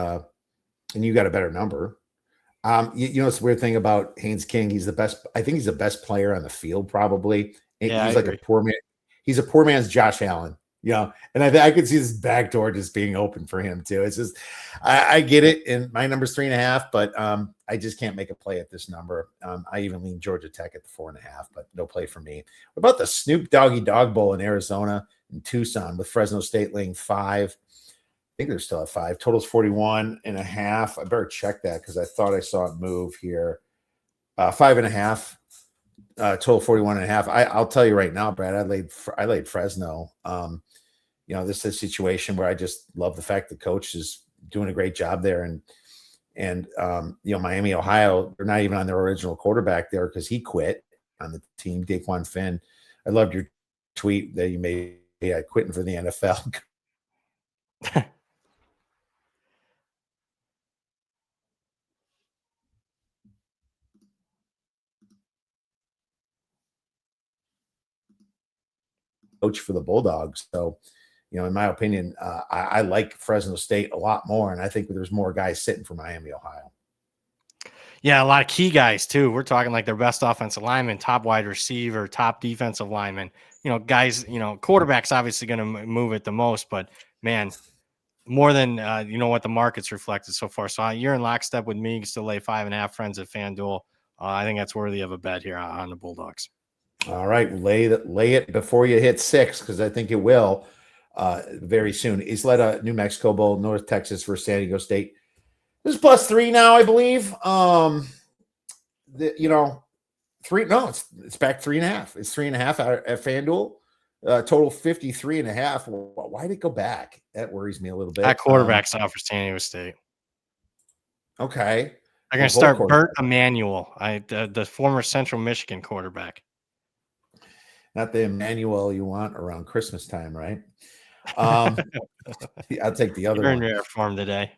and you got a better number. It's the weird thing about Haynes King. He's the best. I think he's the best player on the field, probably. Yeah, he's like a poor man. He's a poor man's Josh Allen. And I could see this back door just being open for him too. It's just, I get it. And my number's 3.5, but I just can't make a play at this number. I even lean Georgia Tech at the 4.5, but no play for me. What about the Snoop Doggy Dog Bowl in Arizona and Tucson with Fresno State laying 5? think they're still at 5. Total's 41.5. I better check that because I thought I saw it move here. 5.5. Total 41.5. I'll tell you right now, Brad, I laid Fresno. This is a situation where I just love the fact the coach is doing a great job there. And Miami, Ohio, they're not even on their original quarterback there because he quit on the team, Daquan Finn. I loved your tweet that you made. Yeah, quitting for the NFL. Coach for the Bulldogs. So, in my opinion, I like Fresno State a lot more, and I think there's more guys sitting for Miami, Ohio. Yeah, a lot of key guys too. We're talking like their best offensive lineman, top wide receiver, top defensive lineman. Guys. Quarterback's obviously going to move it the most, but man, more than what the market's reflected so far. So you're in lockstep with me. You can still lay 5.5 friends at FanDuel. I think that's worthy of a bet here on the Bulldogs. All right, lay it before you hit 6 because I think it will very soon. Isleta, New Mexico Bowl, North Texas versus San Diego State. This is +3 now, I believe. 3. No, it's back 3.5. It's 3.5 at FanDuel. Total 53.5. Why did it go back? That worries me a little bit. That quarterback's out for San Diego State. Okay. I'm going to start Bert Emanuel, the former Central Michigan quarterback. Not the Emmanuel you want around Christmas time, right? I'll take the other one. Rare form today.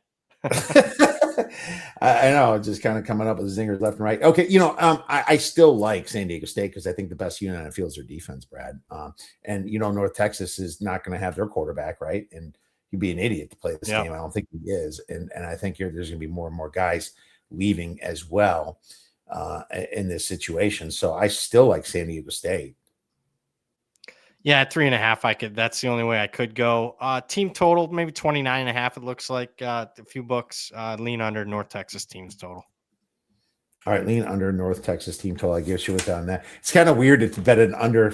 I know, just kind of coming up with zingers left and right. Okay, I still like San Diego State because I think the best unit on the field is their defense, Brad. And North Texas is not going to have their quarterback, right? And he'd be an idiot to play this game. I don't think he is, and I think there's going to be more and more guys leaving as well in this situation. So I still like San Diego State. Yeah, at 3.5, that's the only way I could go. Team total, maybe 29.5. It looks like a few books lean under North Texas teams total. All right, lean under North Texas team total. I guess you with on that. It's kind of weird to bet an under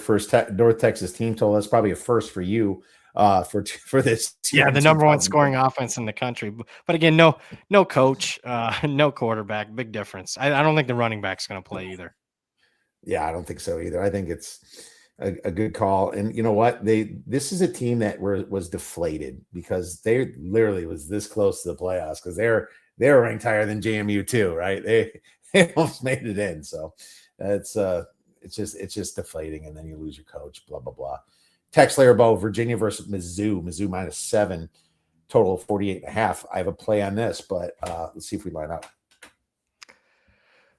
North Texas team total. That's probably a first for you for this. Yeah, the number one scoring offense in the country. But again, no coach, no quarterback. Big difference. I don't think the running back's going to play either. Yeah, I don't think so either. I think it's a good call. And you know what? This is a team that was deflated because they literally was this close to the playoffs because they're ranked higher than JMU too, right? They almost made it in. So it's just deflating, and then you lose your coach. Blah blah blah. Tex Larabo, Virginia versus Mizzou. Mizzou -7, total 48.5. I have a play on this, but let's see if we line up.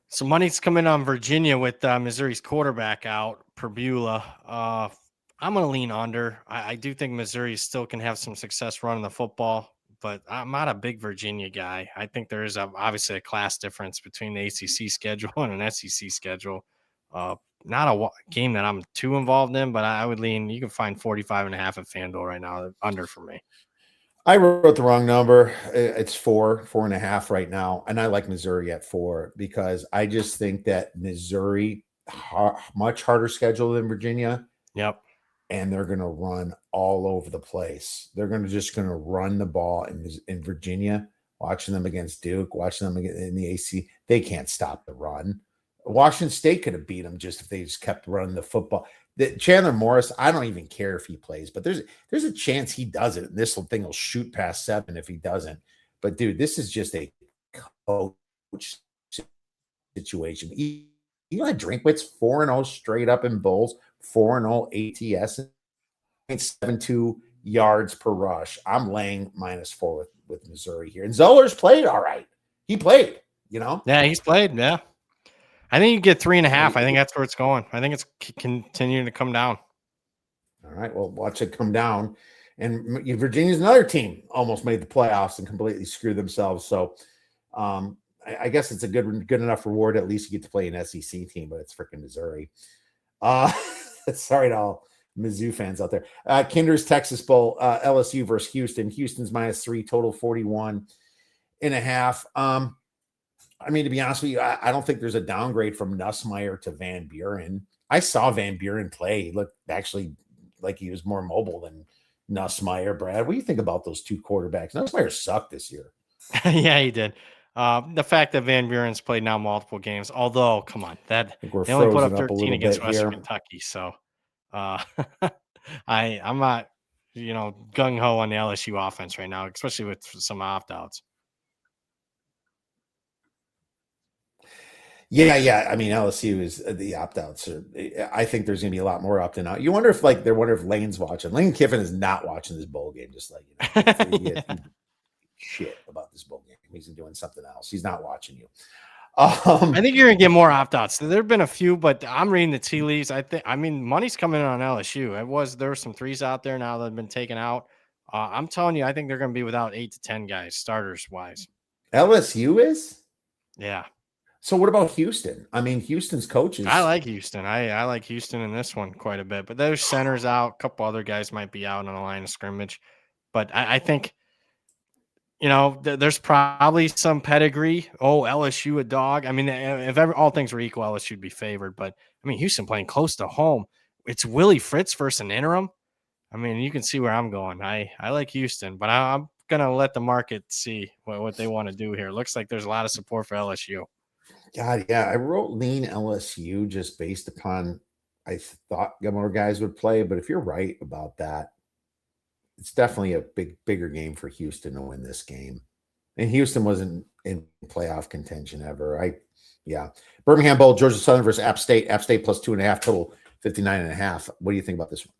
So money's coming on Virginia with Missouri's quarterback out, Perbula. I'm going to lean under. I do think Missouri still can have some success running the football, but I'm not a big Virginia guy. I think there is obviously a class difference between the ACC schedule and an SEC schedule. Not a game that I'm too involved in, but I would lean. You can find 45.5 at FanDuel right now, under for me. I wrote the wrong number. It's 4.5 right now. And I like Missouri at 4 because I just think that Missouri, much harder schedule than Virginia. Yep. And they're going to run all over the place. They're going to run the ball in Virginia, watching them against Duke, watching them in the AC. They can't stop the run. Washington State could have beat them just if they just kept running the football. Chandler Morris, I don't even care if he plays, but there's a chance he doesn't. And this thing will shoot past 7 if he doesn't. But dude, this is just a coach situation. Eli Drinkwitz 4-0 straight up in bowls, 4-0 ATS, 0.72 yards per rush. I'm laying -4 with Missouri here. And Zoller's played all right. He played, Yeah, he's played. Yeah. I think you get 3.5. I think that's where it's going. I think it's continuing to come down. All right. Well, watch it come down. And Virginia's another team almost made the playoffs and completely screwed themselves. So I guess it's a good enough reward. At least you get to play an SEC team, but it's freaking Missouri. Sorry to all Mizzou fans out there. Kinder's Texas Bowl, LSU versus Houston. Houston's -3, total 41.5. I mean, to be honest with you, I don't think there's a downgrade from Nussmeier to Van Buren. I saw Van Buren play. He looked actually like he was more mobile than Nussmeier, Brad. What do you think about those two quarterbacks? Nussmeier sucked this year. Yeah, he did. The fact that Van Buren's played now multiple games, although come on, I think we're they only put frozen up up a 13 little against bit Western here. Kentucky, so uh, I'm not gung ho on the LSU offense right now, especially with some opt outs. Yeah. I mean, LSU is the opt outs. I think there's going to be a lot more opt out. You wonder if Lane's watching. Lane Kiffin is not watching this bowl game. Just like Yeah. shit about this bowl game. He's doing something else. He's not watching you. I think you're gonna get more opt outs. There have been a few, but I'm reading the tea leaves. I mean, money's coming in on LSU. There were some threes out there now that have been taken out. I'm telling you, I think they're gonna be without 8 to 10 guys, starters wise. LSU is. Yeah. So what about Houston? I mean, Houston's coaches. I like Houston. I like Houston in this one quite a bit, but there's centers out. A couple other guys might be out on the line of scrimmage, but I think there's probably some pedigree. Oh, LSU a dog. I mean, if all things were equal, LSU would be favored. But I mean, Houston playing close to home. It's Willie Fritz versus an interim. I mean, you can see where I'm going. I like Houston, but I'm gonna let the market see what they want to do here. Looks like there's a lot of support for LSU. God, yeah. I wrote lean LSU just based upon I thought more guys would play, but if you're right about that, it's definitely a bigger game for Houston to win this game. And Houston wasn't in playoff contention ever. Yeah. Birmingham Bowl, Georgia Southern versus App State. App State plus 2.5, total 59.5. What do you think about this one?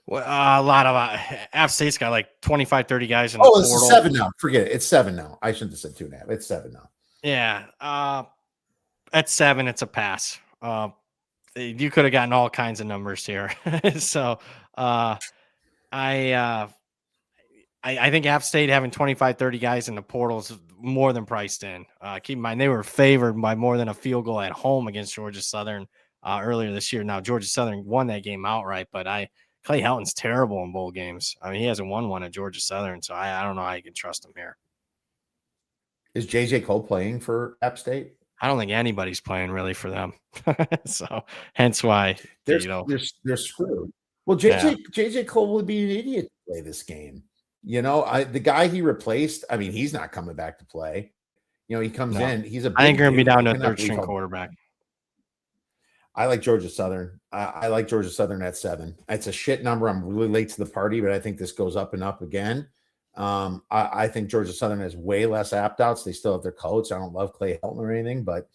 Well, a lot of App State's got like 25, 30 guys in the portal. It's 7 now. Forget it. It's 7 now. I shouldn't have said 2.5. It's 7 now. Yeah. At 7, it's a pass. You could have gotten all kinds of numbers here. So I think App State having 25, 30 guys in the portal is more than priced in. Keep in mind, they were favored by more than a field goal at home against Georgia Southern earlier this year. Now, Georgia Southern won that game outright, but Clay Helton's terrible in bowl games. I mean, he hasn't won one at Georgia Southern, so I don't know how you can trust him here. Is J.J. Cole playing for App State? I don't think anybody's playing really for them. So hence why they're screwed. Well, J.J. Cole would be an idiot to play this game. The guy he replaced, I mean, he's not coming back to play. He comes in. He's a big I think you're going to be down to a 3rd-string quarterback. I like Georgia Southern. I like Georgia Southern at 7. It's a shit number. I'm really late to the party, but I think this goes up and up again. I think Georgia Southern has way less opt outs. They still have their coach. I don't love Clay Helton or anything, but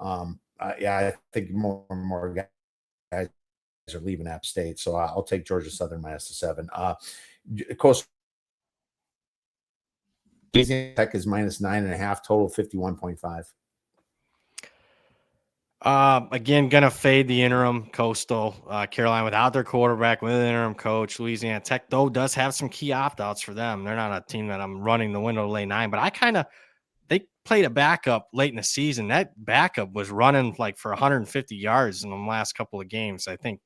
I think more and more guys are leaving App State. So I'll take Georgia Southern minus the 7. Coastal Tech is minus 9.5, total 51.5. Again, gonna fade the interim Coastal. Carolina without their quarterback, with an interim coach. Louisiana Tech, though, does have some key opt-outs for them. They're not a team that I'm running the window to lay 9, but they played a backup late in the season. That backup was running like for 150 yards in the last couple of games. I think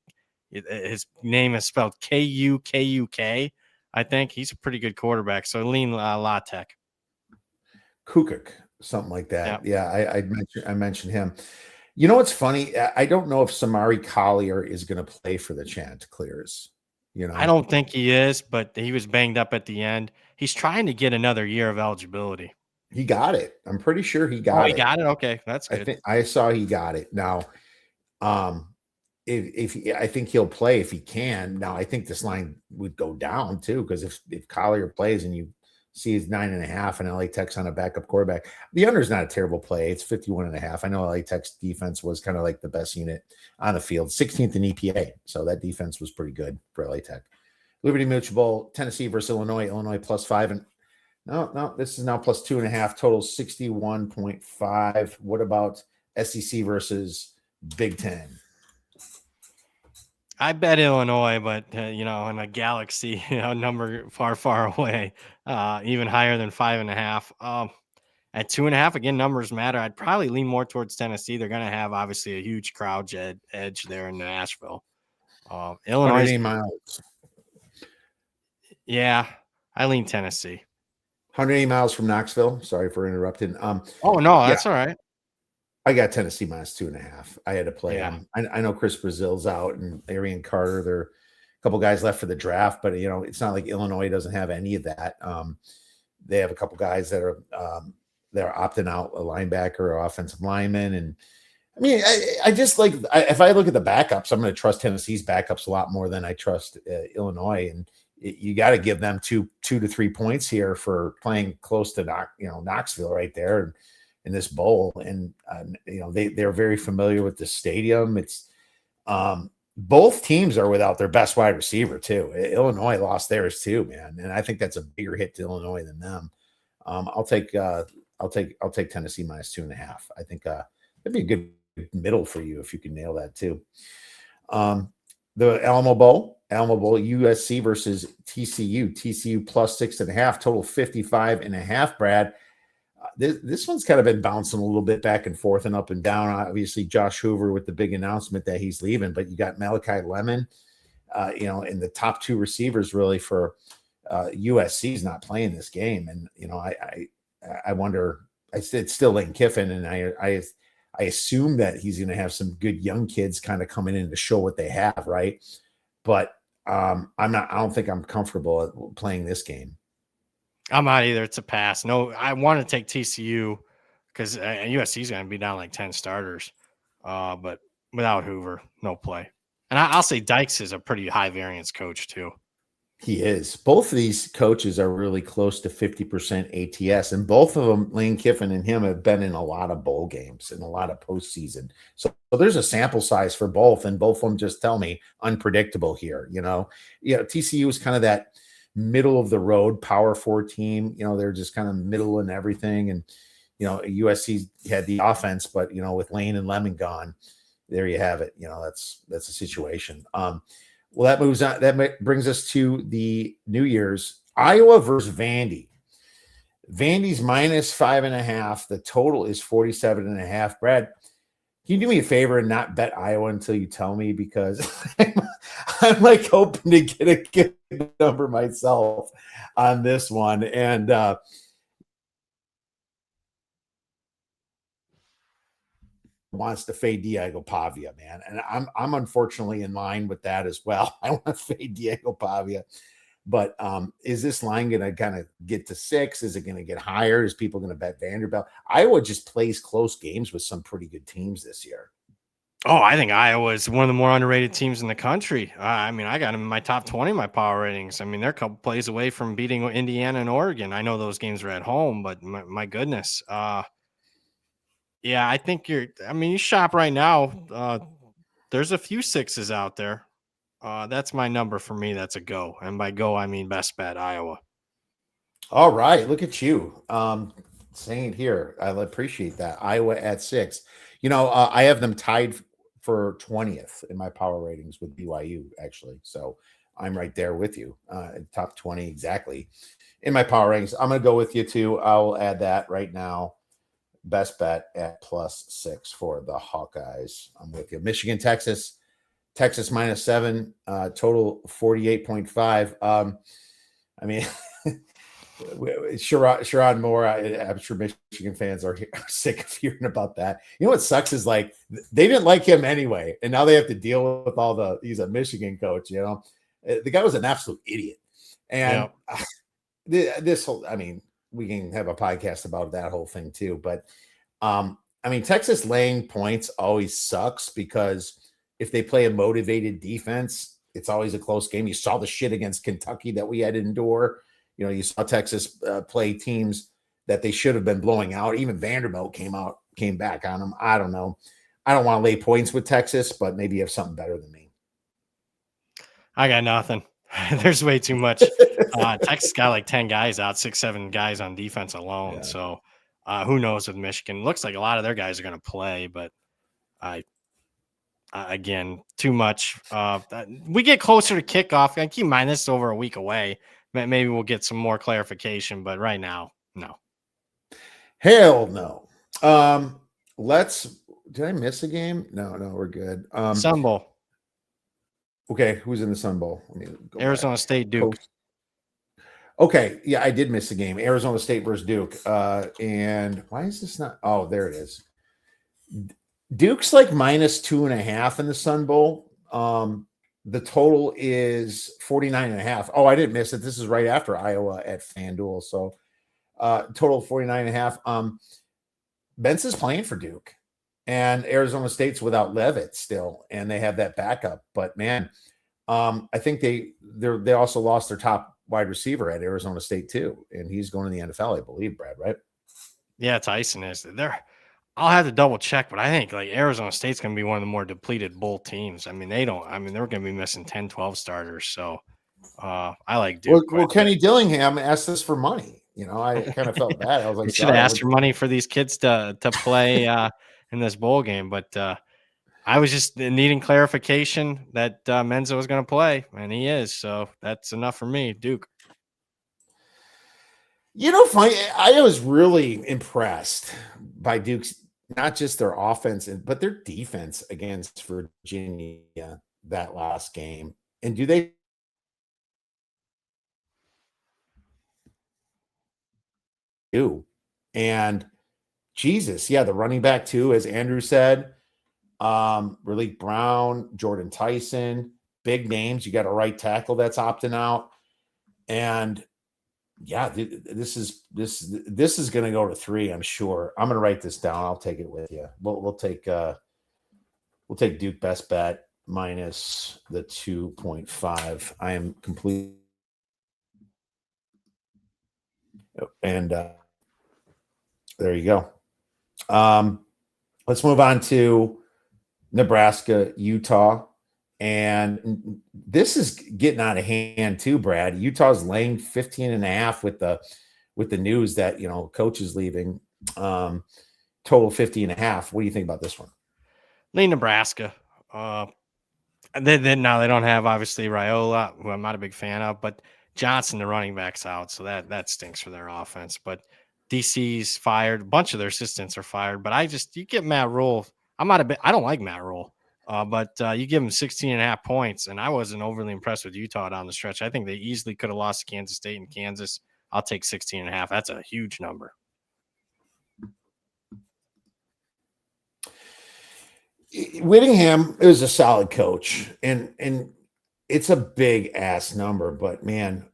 his name is spelled Kukuk. I think he's a pretty good quarterback. So lean La Tech. Kukuk, something like that. Yeah, I mentioned him. You know what's funny? I don't know if Samari Collier is going to play for the Chanticleers. I don't think he is, but he was banged up at the end. He's trying to get another year of eligibility. He got it. I'm pretty sure he got it. He got it. Okay, that's good. I saw he got it. Now, I think he'll play if he can. Now, I think this line would go down too, because if Collier plays and you see it's 9.5 and LA Tech's on a backup quarterback, the under is not a terrible play. It's 51.5. I know LA Tech's defense was kind of like the best unit on the field, 16th in EPA. So that defense was pretty good for LA Tech. Liberty Mutual Bowl, Tennessee versus Illinois. Illinois plus 5. And no, this is now plus 2.5, total 61.5. What about SEC versus Big Ten? I bet Illinois, but in a galaxy, number far, far away, even higher than 5.5. At 2.5, again, numbers matter. I'd probably lean more towards Tennessee. They're going to have obviously a huge crowd edge there in Nashville. Illinois miles. Yeah, I lean Tennessee. 180 miles from Knoxville. Sorry for interrupting. Oh no, that's all right. I got Tennessee minus 2.5. I had to play them. I know Chris Brazil's out and Arian Carter, their couple guys left for the draft, but it's not like Illinois doesn't have any of that. They have a couple guys that are opting out, a linebacker or offensive lineman, and I mean, I just like if I look at the backups, I'm going to trust Tennessee's backups a lot more than I trust Illinois, and you got to give them two to 3 points here for playing close to Knoxville right there in this bowl, and they're very familiar with the stadium. It's both teams are without their best wide receiver too. Illinois lost theirs too, man, and I think that's a bigger hit to Illinois than them. I'll take Tennessee minus 2.5. I think that'd be a good middle for you if you can nail that too. The Alamo Bowl, USC versus TCU plus 6.5, total 55.5. Brad, this one's kind of been bouncing a little bit back and forth and up and down. Obviously, Josh Hoover with the big announcement that he's leaving, but you got Malachi Lemon, in the top two receivers really for USC's not playing this game, and I wonder. It's still Lane Kiffin, and I assume that he's going to have some good young kids kind of coming in to show what they have, right? But I don't think I'm comfortable playing this game. I'm not either. It's a pass. No, I want to take TCU because USC is going to be down like 10 starters. But without Hoover, no play. And I'll say Dykes is a pretty high variance coach too. He is. Both of these coaches are really close to 50% ATS, and both of them, Lane Kiffin and him, have been in a lot of bowl games and a lot of postseason. So there's a sample size for both, and both of them just tell me unpredictable here. TCU is kind of that middle of the road Power 4 team. They're just kind of middle in everything, and USC had the offense, but with Lane and Lemon gone, there you have it. That's a situation. Well, that moves on. That brings us to the New Year's. Iowa versus Vandy. Vandy's minus 5.5. The total is 47.5. Brad, can you do me a favor and not bet Iowa until you tell me? Because I'm like hoping to get a good number myself on this one. And wants to fade Diego Pavia, man. And I'm unfortunately in line with that as well. I want to fade Diego Pavia. But is this line going to kind of get to 6? Is it going to get higher? Is people going to bet Vanderbilt? Iowa just plays close games with some pretty good teams this year. Oh, I think Iowa is one of the more underrated teams in the country. I got them in my top 20, my power ratings. They're a couple plays away from beating Indiana and Oregon. I know those games are at home, but my goodness. Yeah, I think you shop right now. There's a few 6s out there. That's my number for me. That's a go. And by go, I mean best bet Iowa. All right. Look at you. Saying it here. I appreciate that. Iowa at 6. I have them tied for 20th in my power ratings with BYU, actually. So I'm right there with you. Top 20 exactly in my power ratings. I'm going to go with you too. I will add that right now. Best bet at plus 6 for the Hawkeyes. I'm with you. Michigan, Texas minus 7, total 48.5. Sherrod Moore, I'm sure Michigan fans are sick of hearing about that. You know what sucks is like they didn't like him anyway, and now they have to deal with he's a Michigan coach. The guy was an absolute idiot, and this whole, we can have a podcast about that whole thing too. But Texas laying points always sucks because if they play a motivated defense, it's always a close game. You saw the shit against Kentucky that we had to endure. You saw Texas play teams that they should have been blowing out. Even Vanderbilt came back on them. I don't know. I don't want to lay points with Texas, but maybe you have something better than me. I got nothing. There's way too much. Texas got like 10 guys out, 6, 7 guys on defense alone. Yeah. So who knows with Michigan? Looks like a lot of their guys are going to play, but again, too much. We get closer to kickoff. I keep in mind this is over a week away. Maybe we'll get some more clarification, but right now, no. Hell no. Did I miss a game? No, we're good. Sun Bowl. Okay, who's in the Sun Bowl? Arizona State, Duke. Okay, yeah, I did miss a game. Arizona State versus Duke. And why is this not? Oh, there it is. Duke's like minus 2.5 in the Sun Bowl. The total is 49.5. Oh, I didn't miss it. This is right after Iowa at FanDuel. So total 49.5. Benz is playing for Duke, and Arizona State's without Levitt still, and they have that backup. But man, I think they also lost their top wide receiver at Arizona State too, and he's going to the NFL, I believe, Brad, right? Yeah, Tyson is there. I'll have to double check, but I think like Arizona State's going to be one of the more depleted bowl teams. I mean, they're going to be missing 10, 12 starters. So I like Duke quite Well, a bit. Kenny Dillingham asked us for money. I kind of felt bad. I was like, We should have sorry. asked for money for these kids to play in this bowl game, but I was just needing clarification that Menzo was going to play, and he is. So that's enough for me, Duke. Funny, I was really impressed by Duke's, not just their offense, but their defense against Virginia that last game. And do they do? And Jesus, yeah, the running back too, as Andrew said, Raleek Brown, Jordan Tyson, big names. You got a right tackle that's opting out. And yeah, this is going to go to 3. I'm sure. I'm going to write this down. I'll take it with you. We'll take Duke best bet minus the 2.5. I am complete. And there you go. Let's move on to Nebraska, Utah. And this is getting out of hand too, Brad. Utah's laying 15.5 with the news that, coach is leaving. Total 50.5. What do you think about this one? Lean Nebraska. They don't have obviously Raiola, who I'm not a big fan of, but Johnson, the running back's out, so that stinks for their offense. But DC's fired. A bunch of their assistants are fired. But you get Matt Rule. I don't like Matt Rule. But you give him 16.5 points, and I wasn't overly impressed with Utah down the stretch. I think they easily could have lost to Kansas State and Kansas. I'll take 16.5. That's a huge number. Whittingham is a solid coach, and it's a big ass number, but man,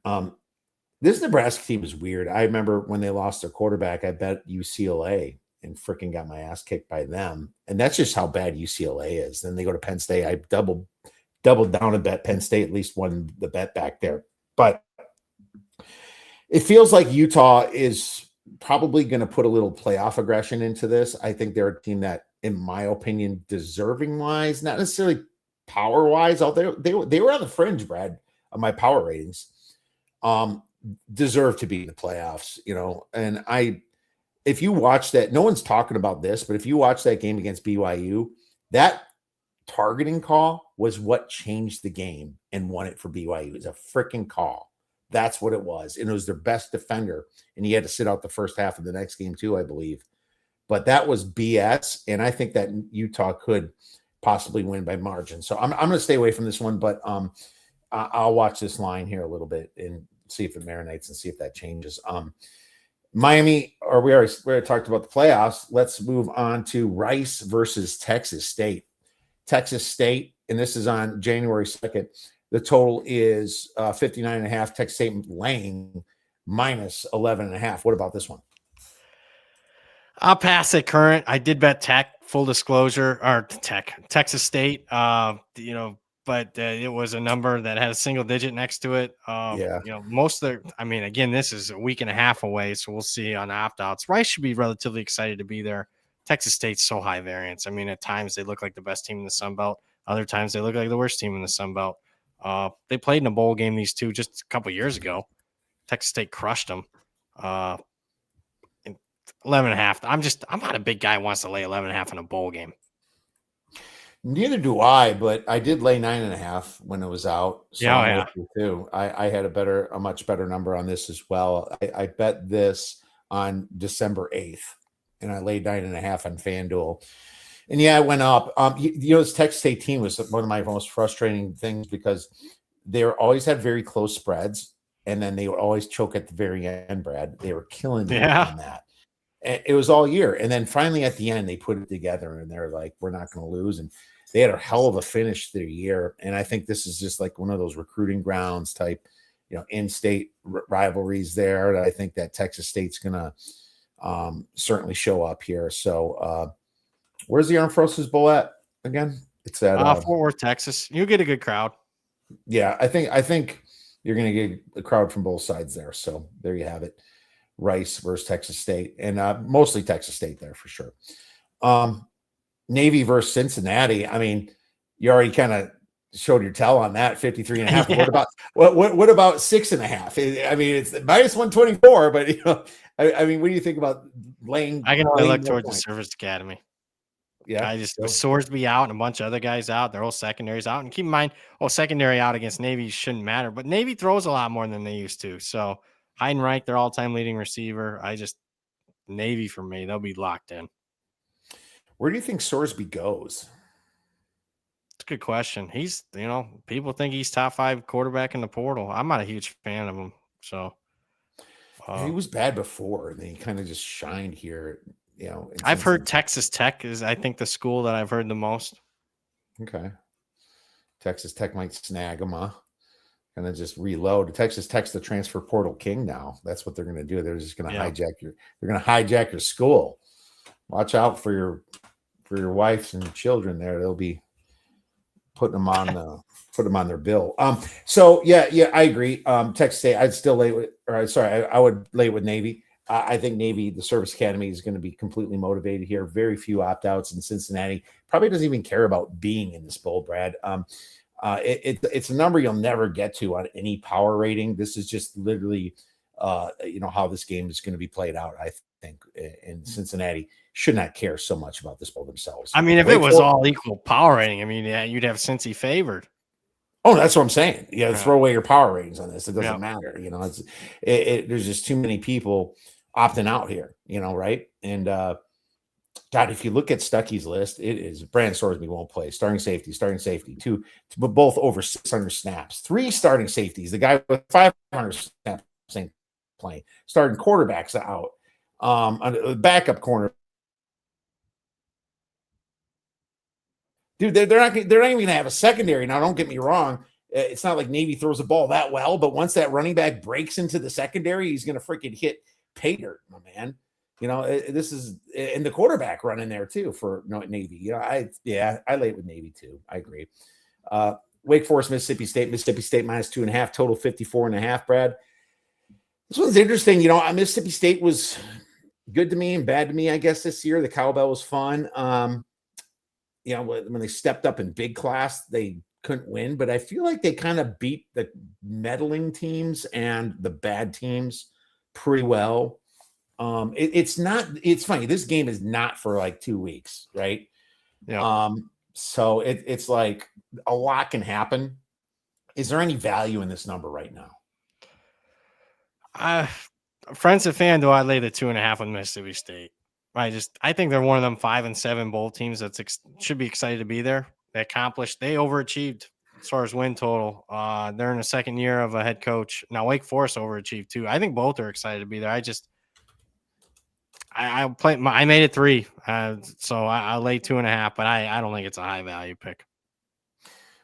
this Nebraska team is weird. I remember when they lost their quarterback, I bet UCLA and freaking got my ass kicked by them. And that's just how bad UCLA is. Then they go to Penn State. I doubled down and bet Penn State at least won the bet back there. But it feels like Utah is probably going to put a little playoff aggression into this. I think they're a team that, in my opinion, deserving wise, not necessarily power wise, although they were on the fringe, Brad, of my power ratings, deserve to be in the playoffs, and if you watch that, no one's talking about this, but if you watch that game against BYU, that targeting call was what changed the game and won it for BYU. It was a freaking call. That's what it was. And it was their best defender. And he had to sit out the first half of the next game too, I believe. But that was BS. And I think that Utah could possibly win by margin. So I'm going to stay away from this one, but I'll watch this line here a little bit and see if it marinates and see if that changes. Miami, or we already talked about the playoffs. Let's move on to Rice versus Texas State. Texas State, and this is on January 2nd. The total is 59.5. Texas State laying minus 11.5. What about this one? I'll pass it current. I did bet Tech, full disclosure, or Texas State. But it was a number that had a single digit next to it. Most of again, this is a week and a half away, so we'll see on opt-outs. Rice should be relatively excited to be there. Texas State's so high variance. At times they look like the best team in the Sun Belt. Other times they look like the worst team in the Sun Belt. They played in a bowl game, these two, just a couple years ago. Texas State crushed them. 11.5. I'm not a big guy who wants to lay 11.5 in a bowl game. Neither do I, but I did lay 9.5 when it was out. So yeah. Too. I had a much better number on this as well. I bet this on December 8th, and I laid 9.5 on FanDuel. And yeah, it went up. This Texas State team was one of my most frustrating things because they always had very close spreads, and then they would always choke at the very end, Brad. They were killing me on that. And it was all year. And then finally at the end, they put it together and they're like, we're not going to lose. And they had a hell of a finish to the year. And I think this is just like one of those recruiting grounds type, in-state rivalries there. I think that Texas State's going to certainly show up here. So where's the Armed Forces Bowl at again? It's at Fort Worth, Texas. You'll get a good crowd. Yeah, I think you're going to get a crowd from both sides there. So there you have it. Rice versus Texas State, and mostly Texas State there for sure. Navy versus Cincinnati. I mean, you already kind of showed your tell on that 53.5. Yeah. What about 6.5? I mean, it's minus 124, but I mean, what do you think about laying? I can only look towards the Service Academy. Yeah, I just with Sorsby out and a bunch of other guys out, their whole secondary's out. And keep in mind, secondary out against Navy shouldn't matter, but Navy throws a lot more than they used to. So Heidenreich, their all-time leading receiver. Navy for me, they'll be locked in. Where do you think Sorsby goes? It's a good question. He's, people think he's top 5 quarterback in the portal. I'm not a huge fan of him. So he was bad before, and then he kind of just shined here. I've heard Texas Tech is, I think, the school that I've heard the most. Okay. Texas Tech might snag him, huh? Kind of just reload. Texas Tech's the transfer portal king now. That's what they're going to do. They're just going to hijack your school. Watch out for your wives and children there. They'll be putting them on their bill. So yeah, I agree. Texas State, I'd still lay with, I would lay with Navy. I think Navy, the Service Academy, is going to be completely motivated here. Very few opt-outs, in Cincinnati probably doesn't even care about being in this bowl, Brad. It's a number you'll never get to on any power rating. This is just literally, how this game is going to be played out. I think, and Cincinnati should not care so much about this bowl themselves. I mean, if it was all equal power rating, you'd have Cincy favored. Oh, that's what I'm saying. Yeah, throw away your power ratings on this. It doesn't matter. There's just too many people opting out here, right? And God, if you look at Stuckey's list, it is Brandon Sorsby won't play. Starting safety, two, but both over 600 snaps. 3 starting safeties. The guy with 500 snaps ain't playing. Starting quarterbacks out. Backup corner. Dude, they're not even going to have a secondary. Now, don't get me wrong. It's not like Navy throws the ball that well, but once that running back breaks into the secondary, he's going to freaking hit Pater, my man. This is and the quarterback running there too for Navy. I lay it with Navy too. I agree. Wake Forest, Mississippi State minus 2.5, total 54.5. Brad, this one's interesting. Mississippi State was good to me and bad to me, I guess, this year. The cowbell was fun. When they stepped up in big class, they couldn't win, but I feel like they kind of beat the meddling teams and the bad teams pretty well. It's funny. This game is not for like 2 weeks, right? Yeah. So it's like a lot can happen. Is there any value in this number right now? Friends of FanDuel, I lay the 2.5 with Mississippi State. I think they're one of them 5 and 7 bowl teams that should be excited to be there. They overachieved as far as win total. They're in the second year of a head coach. Now Wake Forest overachieved too. I think both are excited to be there. I made it 3, so I lay 2.5, but I don't think it's a high value pick.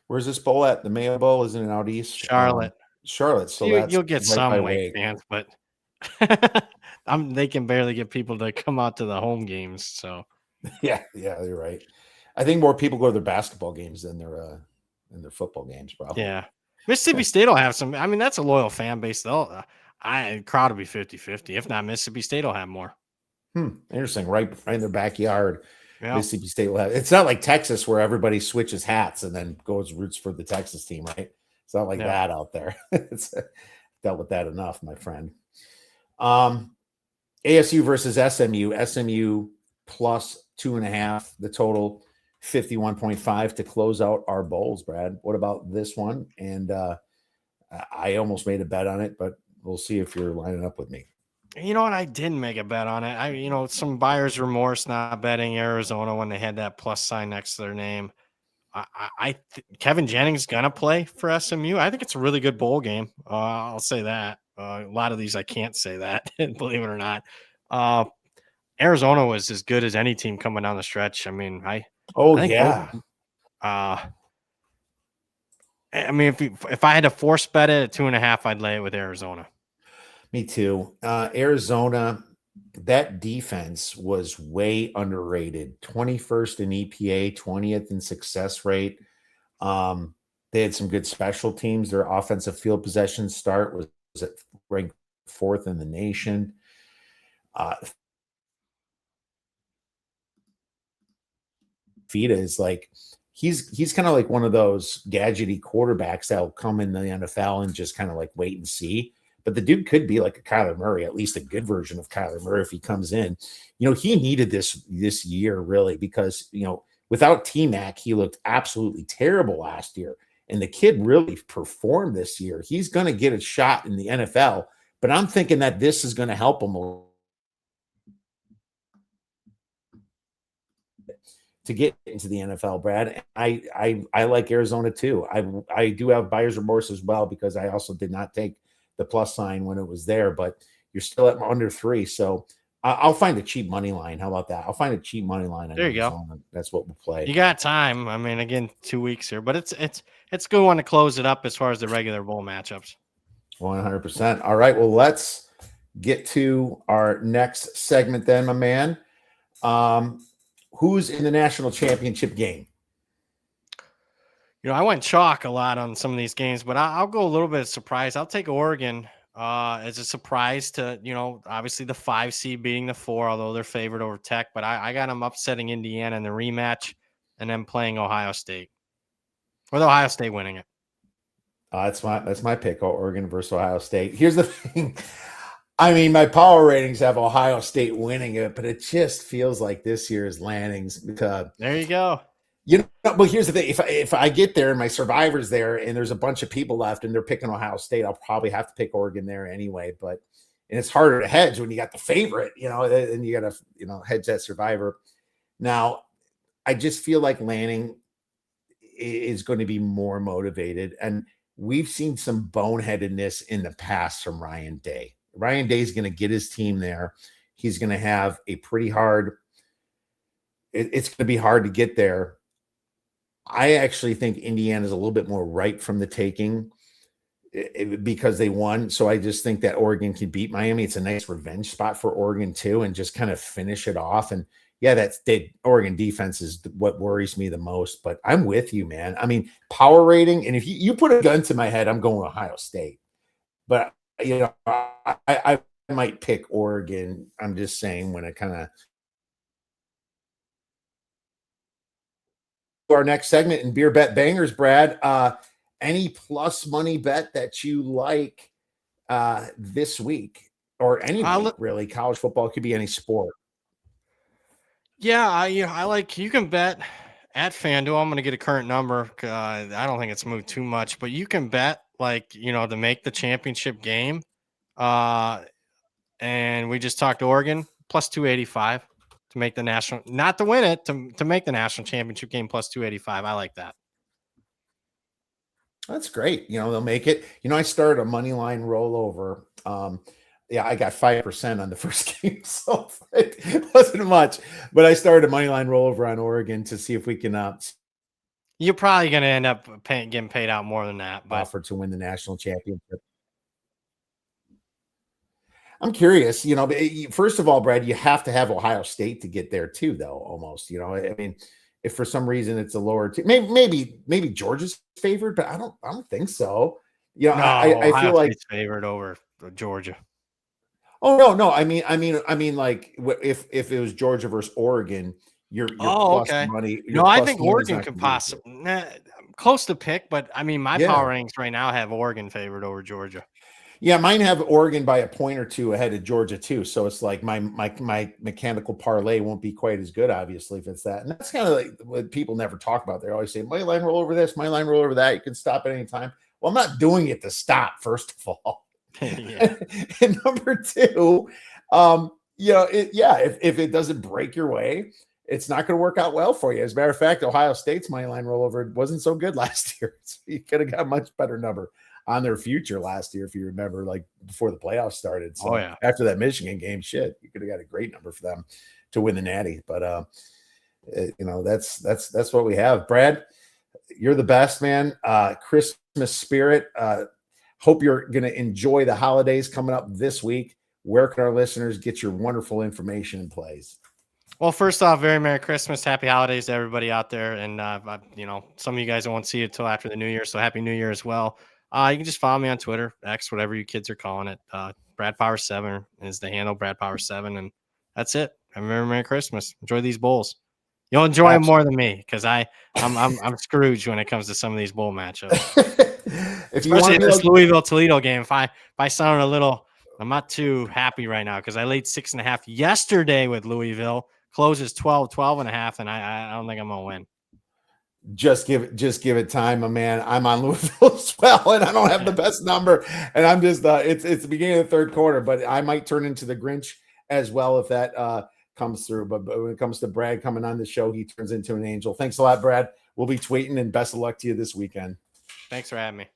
Where's this bowl at? The Mayo Bowl, isn't it out east? Charlotte. So you'll get some Wake fans, but they can barely get people to come out to the home games. So yeah, you're right. I think more people go to their basketball games than their football games, probably. Yeah, Mississippi State will have some. I mean, that's a loyal fan base. Crowd will be 50-50. If not, Mississippi State will have more. Interesting. Right in their backyard. Yeah. Mississippi State will have. It's not like Texas where everybody switches hats and then roots for the Texas team, right? It's not like that out there. It's dealt with that enough, my friend. ASU versus SMU. SMU plus 2.5. The total 51.5 to close out our bowls. Brad, what about this one? And I almost made a bet on it, but we'll see if you're lining up with me. You know what? I didn't make a bet on it. Some buyer's remorse not betting Arizona when they had that plus sign next to their name. Kevin Jennings gonna play for SMU. I think it's a really good bowl game. I'll say that. A lot of these I can't say that, believe it or not. Arizona was as good as any team coming down the stretch. I mean, I mean, if I had to force bet it at 2.5, I'd lay it with Arizona. Me too. Arizona, that defense was way underrated. 21st in EPA, 20th in success rate. They had some good special teams. Their offensive field possession start was ranked 4th in the nation. Fita is like he's kind of like one of those gadgety quarterbacks that'll come in the NFL and just kind of like wait and see. But the dude could be like a Kyler Murray, at least a good version of Kyler Murray if he comes in. He needed this year really because without T-Mac, he looked absolutely terrible last year. And the kid really performed this year. He's going to get a shot in the NFL, but I'm thinking that this is going to help him to get into the NFL, Brad. I like Arizona too. I do have buyer's remorse as well because I also did not take the plus sign when it was there, but you're still at under 3. So I'll find a cheap money line. How about that? I'll find a cheap money line on There you Arizona. go. That's what we'll play. You got time. I mean, again, 2 weeks here, but it's a good one to close it up as far as the regular bowl matchups. 100%. All right. Well, let's get to our next segment then, my man. Who's in the national championship game? I went chalk a lot on some of these games, but I'll go a little bit of surprise. I'll take Oregon as a surprise to, obviously the 5 seed beating the 4, although they're favored over Tech. But I got them upsetting Indiana in the rematch and then playing Ohio State. With Ohio State winning it. That's my pick, Oregon versus Ohio State. Here's the thing. I mean, my power ratings have Ohio State winning it, but it just feels like this year's landings. Because there you go. But here's the thing. If I get there and my survivor's there and there's a bunch of people left and they're picking Ohio State, I'll probably have to pick Oregon there anyway. And it's harder to hedge when you got the favorite, and you got to, hedge that survivor. Now, I just feel like Lanning is going to be more motivated. And we've seen some boneheadedness in the past from Ryan Day. Ryan Day is going to get his team there. He's going to have a pretty hard – it's going to be hard to get there. I actually think Indiana is a little bit more ripe from the taking because they won. So I just think that Oregon can beat Miami. It's a nice revenge spot for Oregon too and just kind of finish it off. And yeah, Oregon defense is what worries me the most. But I'm with you, man. I mean, power rating, and if you put a gun to my head, I'm going Ohio State. But I might pick Oregon. I'm just saying when it kind of our next segment in Beer Bet Bangers, Brad. Any plus money bet that you like this week or any week, really? College football, it could be any sport. Yeah, I like you can bet at FanDuel. I'm going to get a current number. I don't think it's moved too much, but you can bet to make the championship game. And we just talked Oregon plus 285 to make the national, not to win it, to make the national championship game plus 285. I like that. That's great. They'll make it. I started a money line rollover. I got 5% on the first game, so it wasn't much. But I started a money line rollover on Oregon to see if we can. You're probably going to end up getting paid out more than that. But offer to win the national championship. I'm curious. First of all, Brad, you have to have Ohio State to get there too, though. Almost. I mean, if for some reason it's a lower team, maybe Georgia's favored, but I don't think so. No, I feel like it's favored over Georgia. Oh no! I mean, like if it was Georgia versus Oregon, you're plus okay. money. No, I think Oregon could possibly close to pick, but I mean, my power rankings right now have Oregon favored over Georgia. Yeah, mine have Oregon by a point or two ahead of Georgia too. So it's like my mechanical parlay won't be quite as good, obviously, if it's that. And that's kind of like what people never talk about. They always say, "My line roll over this, my line roll over that. You can stop at any time." Well, I'm not doing it to stop. First of all. And number two, if it doesn't break your way, it's not going to work out well for you. As a matter of fact, Ohio State's money line rollover wasn't so good last year. So you could have got a much better number on their future last year, if you remember, like before the playoffs started. So after that Michigan game, you could have got a great number for them to win the Natty. But that's what we have, Brad. You're the best, man. Christmas spirit. Hope you're going to enjoy the holidays coming up this week. Where can our listeners get your wonderful information and plays? Well, first off, very Merry Christmas, Happy Holidays to everybody out there, and some of you guys won't see it till after the New Year, so Happy New Year as well. You can just follow me on Twitter, X, whatever you kids are calling it. BradPowers7 is the handle, BradPowers7, and that's it. Have a very Merry Christmas. Enjoy these bowls. You'll enjoy them more than me because I'm Scrooge when it comes to some of these bowl matchups. If you want Especially to this Louisville Toledo game, if I sound a little, I'm not too happy right now because I laid 6.5 yesterday with Louisville. Closes 12.5, and I don't think I'm gonna win. Just give it time, my man. I'm on Louisville as well, and I don't have the best number. And I'm just it's the beginning of the third quarter, but I might turn into the Grinch as well if that comes through. But when it comes to Brad coming on the show, he turns into an angel. Thanks a lot, Brad. We'll be tweeting, and best of luck to you this weekend. Thanks for having me.